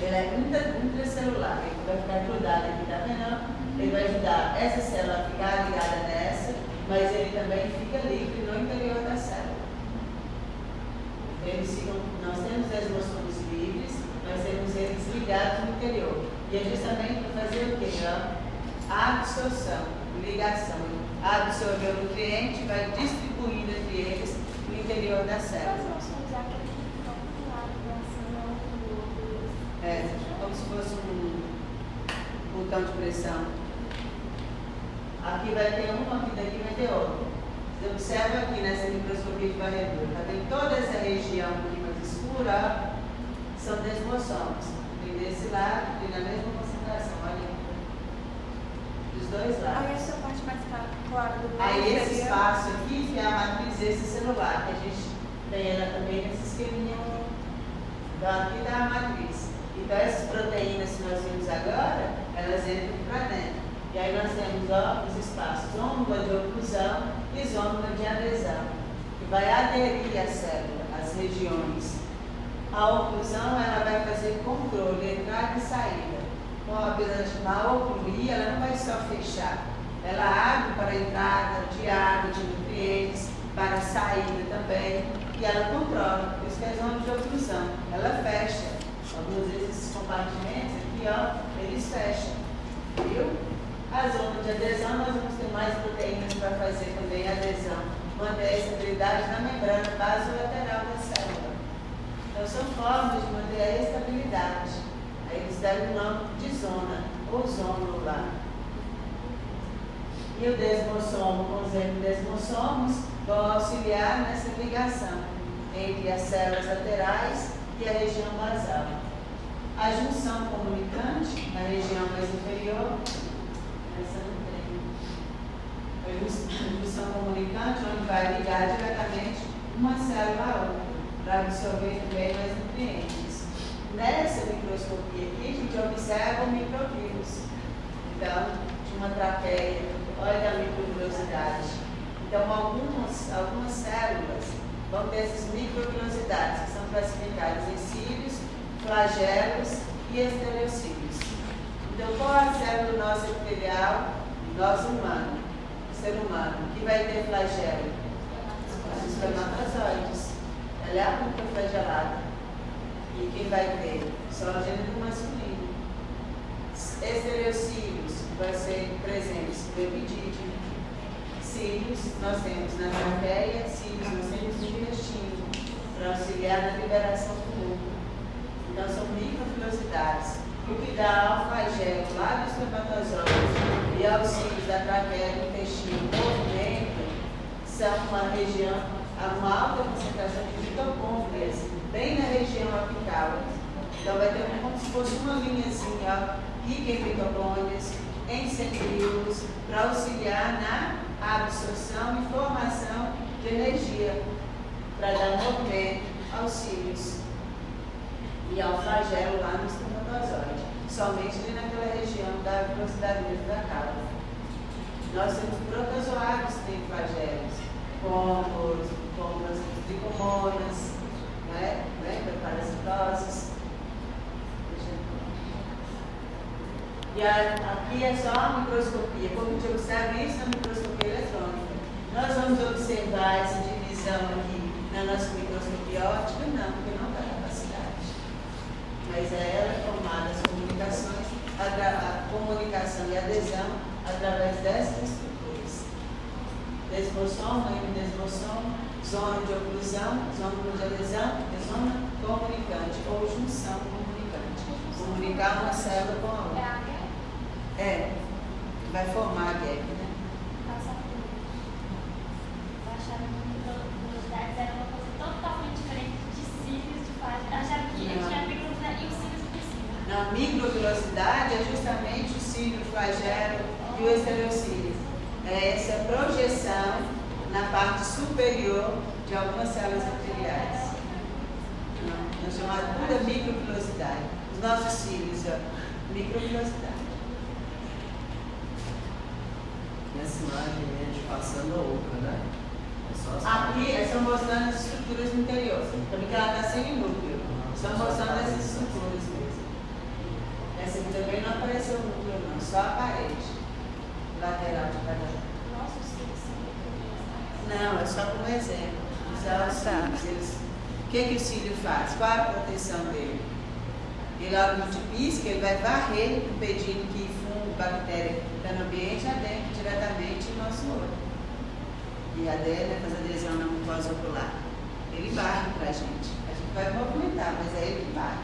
A: ele é intracelular, ele vai ficar grudado aqui, tá vendo? Ele vai ajudar essa célula a ficar ligada nessa, mas ele também fica livre no interior da célula. Eles ficam, nós temos desmossomos livres, nós temos eles ligados no interior. E é justamente para fazer o quê? A absorção, ligação. Absorver o nutriente, vai distribuindo entre eles no interior da
F: Nós
A: célula.
F: vamos fazer aquele que fica do lado da célula do
A: É, como se fosse um botão de pressão. Aqui vai ter um, aqui daqui vai ter outro. Você observa aqui nessa microscopia de varredura, está vendo toda essa região aqui mais escura, são desmossomos. Tem desse lado, tem na mesma concentração, olha aí. Dos dois
F: Aí
A: lados.
F: essa parte mais clara do meio
A: Aí esse
F: seria-
A: espaço aqui que é a matriz extracelular, que a gente tem ela também nesse esqueminha aqui da matriz. Então essas proteínas que nós vimos agora, elas entram para dentro. E aí nós temos os espaços ônula de oclusão e zônula de adesão, que vai aderir à célula, às regiões. A oclusão ela vai fazer controle, entrada e saída. Então, apesar de chamar ocluir, ela não vai só fechar. Ela abre para a entrada de água, de nutrientes, para a saída também, e ela controla. Por isso que é zona de oclusão. Ela fecha. Algumas vezes esses compartimentos aqui, ó, eles fecham. Viu? A zona de adesão, nós vamos ter mais proteínas para fazer também a adesão. Manter a estabilidade na membrana basolateral da célula. Então, são formas de manter a estabilidade. Aí eles deram o nome de zona, ou zônulo lá. E o desmossomo com os endodesmossomos vão auxiliar nessa ligação entre as células laterais e a região basal. A junção comunicante, na região mais inferior, essa não tem. A junção comunicante, onde vai ligar diretamente uma célula à outra, para absorver também mais nutrientes. Nessa microscopia aqui, a gente observa o microvírus. Então, de uma traqueia, olha a microvilosidade. Então, algumas células vão ter essas microvilosidades, que são classificadas em cílios, flagelos e estereocílios. Então, qual é a célula do nosso epitelial? Nós humanos, ser humano, que vai ter flagelo? Os espermatozoides. Ela é a única flagelada. E quem vai ter? Só o gênero masculino. Estereocílios vai ser presentes no epidídimo. Cílios nós temos na traqueia, cílios nós temos no intestino, para auxiliar na liberação do muco. Então são microvilosidades. O que dá ao flagelo lá do espermatozoide e aos cílios da traqueia do intestino, movimento, são uma região, uma alta concentração de mitocôndrias, bem na região apical. Então vai ter como se fosse uma linhazinha rica em mitocôndrias, em centríolos, para auxiliar na absorção e formação de energia, para dar movimento aos cílios e ao flagelo lá no espermatozoide, somente ali naquela região da velocidade da cauda. Nós temos protozoários que têm flagelos, como as tricomonas, né? Lembra? Parasitoses. E aqui é só a microscopia. Como a gente observa isso na microscopia eletrônica. Nós vamos observar essa divisão aqui na nossa microscopia óptica? Não, porque não dá capacidade. Mas é ela formada as comunicações, a comunicação e adesão através dessas estruturas. Desmossomo, endodesmossomo, zona de oclusão, zona de adesão e zona comunicante ou junção comunicante. Comunicar uma célula com a outra. É, vai formar a gap, né?
C: Eu achava que microvilosidades era uma coisa totalmente diferente de cílios, de flagelo. Eu achava que tinha microvilosidade e os cílios por cima.
A: Na microvilosidade é justamente o cílio, o flagelo e o estereocílio. É essa projeção na parte superior de algumas células epiteliais. Nós chamamos de pura microvilosidade. Os nossos cílios, microvilosidade.
H: Nessa imagem é de passando a oca, né? É só as
A: Aqui estão mostrando as estruturas no interior, porque ela está sem núcleo. Estão mostrando essas estruturas mesmo. Essa aqui também não apareceu o núcleo, não, só a parede lateral de cada um.
C: Nossa, os cílios são microvilosidades.
A: Não, é só como exemplo. Usar os cílios. O que o cílio faz? Qual a proteção dele? Ele, ao multipisca, ele vai varrer, impedindo que fungo, bactéria que está no ambiente adentre diretamente no nosso olho. E a dele faz adesão na mucosa ocular. Ele barre para a gente. A gente vai movimentar, mas é ele que barre.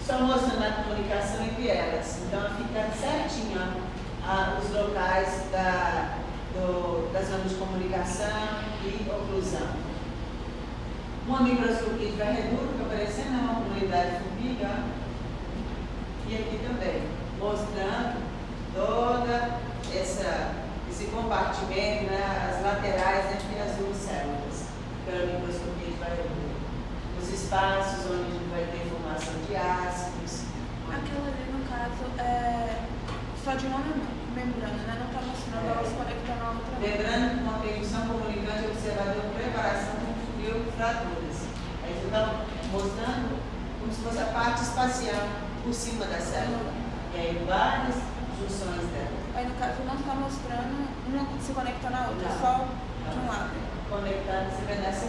A: Só mostrando a comunicação entre elas. Então fica certinho os locais da zona de comunicação e oclusão. Uma microscopia de varredura que aparecendo é uma comunidade formiga. E aqui também, mostrando toda esse compartimento, né, as laterais entre as duas células, pela microscopia de varredura. Os espaços onde a gente vai ter formação de ácidos.
F: Aquela ali, no caso, é só de uma membrana, né? Não está mostrando elas conectando a outra.
A: Lembrando que uma percussão comunicante observador de preparação conferiu fraturas. Aí você está mostrando como se fosse a parte espacial por cima da célula. E aí várias junções dela.
F: Aí, no caso, não está mostrando uma se conectando à outra,
A: Não.
F: só de um lado.
A: Conectado, você vê nessa.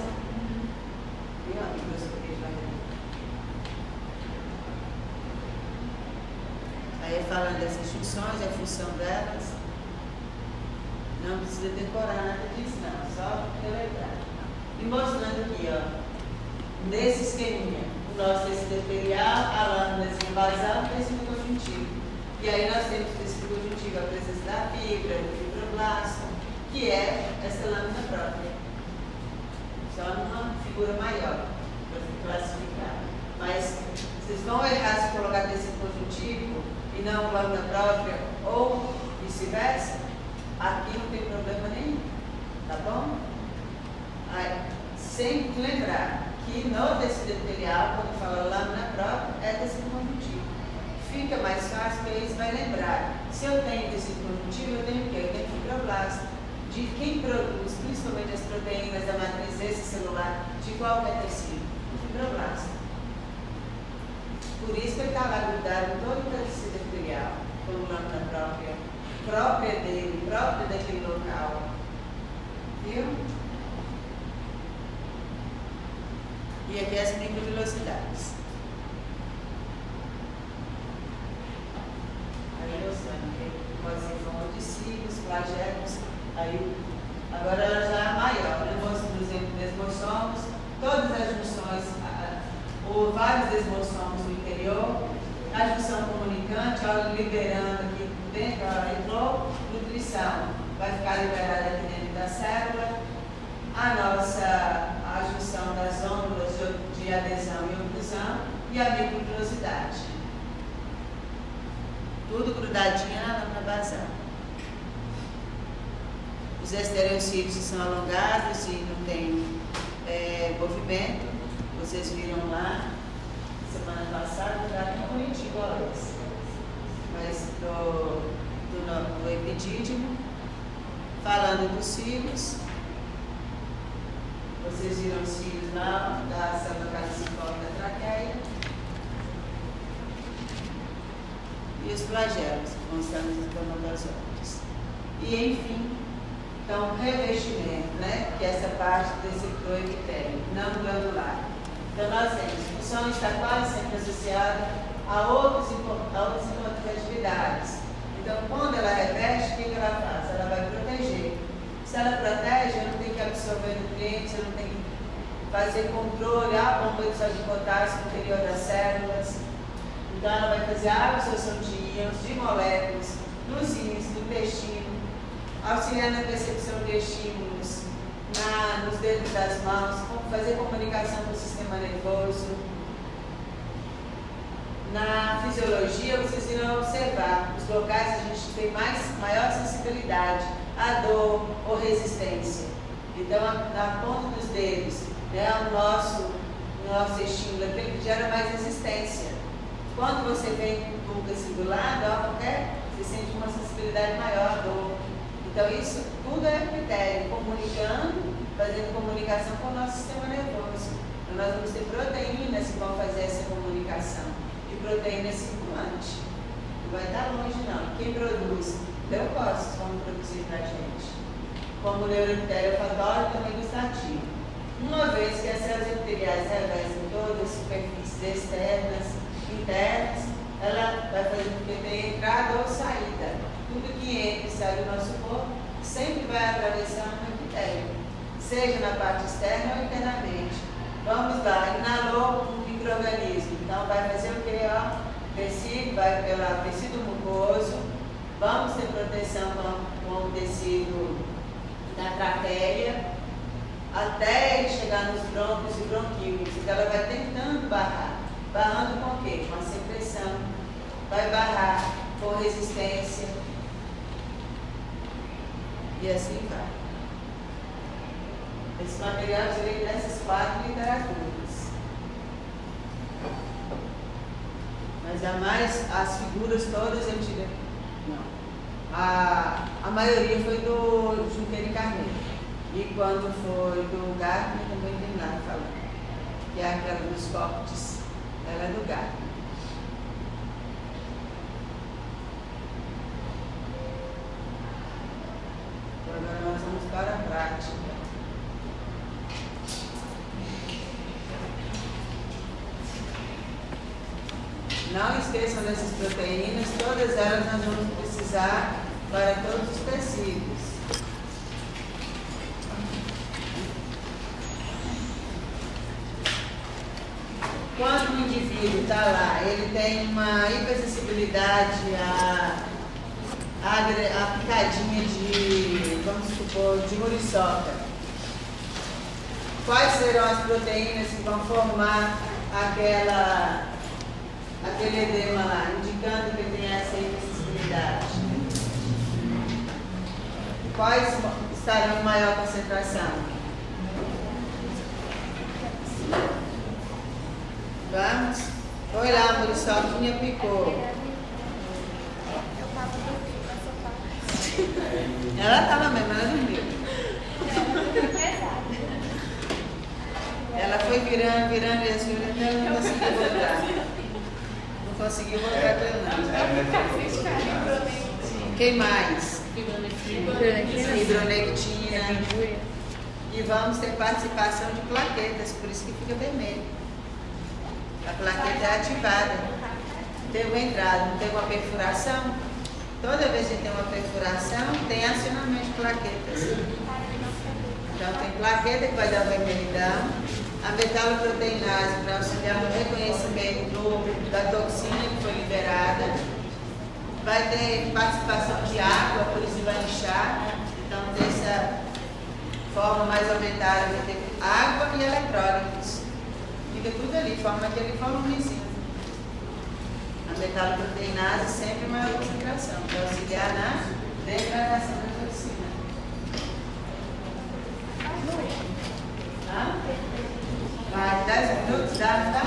A: Viu a microscopia de varredura? Aí falando dessas funções, a função delas, não precisa decorar nada disso não, só relembrar. E mostrando aqui, ó, nesse esqueminha, o nosso tecido epitelial, a lâmina basal e o tecido conjuntivo. E aí nós temos o tecido conjuntivo, a presença da fibra, do fibroblasto, que é essa lâmina própria. Só numa figura maior, para classificar. Mas vocês vão errar se colocar tecido conjuntivo e não lâmina própria, ou vice-versa, aqui não tem problema nenhum, tá bom? Aí, sempre lembrar que no tecido epitelial, quando fala lâmina própria, é tecido conjuntivo. Fica mais fácil, porque aí você vai lembrar. Se eu tenho tecido conjuntivo, eu tenho o quê? Eu tenho fibroblasto. De quem produz, principalmente as proteínas da matriz extracelular, de qualquer tecido? O fibroblasto. Por isso que ele está lá grudado em todo o tecido epitelial, como lâmina própria dele, própria daquele local. Viu? E aqui as microvelocidades. Aí mostrando que pode ser forma de cílios, flagelos. Aí, agora ela já é maior, né? Mostrando os desmossomos, todas as junções, ou vários desmossomos no interior, a junção comunicante, ela liberando aqui dentro, ela entrou, nutrição, vai ficar liberada aqui dentro da célula, a junção das ôndulas de adesão e oclusão e a microvelocidade. Tudo grudadinho na lâmina basal. Os estereocílios são alongados e não tem movimento. Vocês viram lá, semana passada, está tão bonitinho igual esse. Mas do epidídimo, falando dos cílios, vocês viram os cílios lá, da célula caliciforme da traqueia. E os flagelos, que vão estar nos espermatozoides. E, enfim, então, revestimento, né? Que é essa parte desse epitélio, não glandular. Então, nós temos, a função está quase sempre associada a outras importantes atividades. Então, quando ela reveste, o que ela faz? Ela vai proteger. Se ela protege, ela não tem que absorver nutrientes, ela não tem que fazer controle, a bomba de potássio no interior das células. Então, ela vai fazer a absorção de íons, de moléculas, nos rins, no intestino, auxiliar na percepção de estímulos, nos dedos das mãos, fazer comunicação com o sistema nervoso. Na fisiologia, vocês irão observar, os locais a gente tem maior sensibilidade à dor ou resistência. Então, na ponta dos dedos, né, o nosso estímulo, aquele que gera mais resistência. Quando você vem do lado, você sente uma sensibilidade maior à dor. Então, isso tudo é epitélio, comunicando, fazendo comunicação com o nosso sistema nervoso. Então, nós vamos ter proteínas que vão fazer essa comunicação. E proteína circulante. Não vai estar longe, não. Quem produz? Leucócitos vão produzir para a gente. Como o neuroepitélio olfatório, também gustativo. Uma vez que as células epiteliais revestem todas as superfícies externas, internas, ela vai fazer com que tenha entrada ou saída. Tudo que entra e sai do nosso corpo sempre vai atravessar um epitélio. seja na parte externa ou internamente. Vamos lá, inalou um micro-organismo. Então, vai fazer o que? Tecido, vai pelo tecido mucoso. Vamos ter proteção com o tecido da traqueia, até ele chegar nos brônquios e bronquíolos. Então, ela vai tentando barrar. Barrando com o quê? Com a secreção. Vai barrar com resistência. E assim vai. Esse material eu tirei dessas 4 literaturas. Mas as figuras todas eu tirei. Não. A maioria foi do Junqueira e Carneiro. E quando foi do Gartner, também tem nada falando. Que é aquela dos cortes. Ela é do Gartner. Agora nós vamos para a prática. Não esqueçam dessas proteínas, todas elas nós vamos precisar para todos os tecidos. Quando o indivíduo está lá, ele tem uma hipersensibilidade a picadinha de, vamos supor, de muriçoca. Quais serão as proteínas que vão formar aquele edema lá, indicando que ele tem essa hipersensibilidade? Quais estarão em maior concentração? Vamos? Foi lá, a muriçoquinha picou. Ela estava mesmo, ela dormiu. Ela foi virando e as filhas dela não conseguiu voltar. Não conseguiu voltar pelo nada. Quem mais? Hidronectina. E vamos ter participação de plaquetas, por isso que fica vermelho. A plaqueta é ativada. Teve uma entrada, não teve uma perfuração? Toda vez que tem uma perfuração, tem acionamento de plaquetas. Então, tem plaqueta que vai dar vermelhidão, a metaloproteinase para auxiliar no reconhecimento da toxina que foi liberada. Vai ter participação de água, por isso vai inchar. Então, dessa forma mais aumentada, vai ter água e eletrólitos. Fica tudo ali, forma aquele volumezinho. A metaloproteinase sempre maior concentração, para auxiliar na degradação da toxina. Vai, 10 minutos, dá, não dá?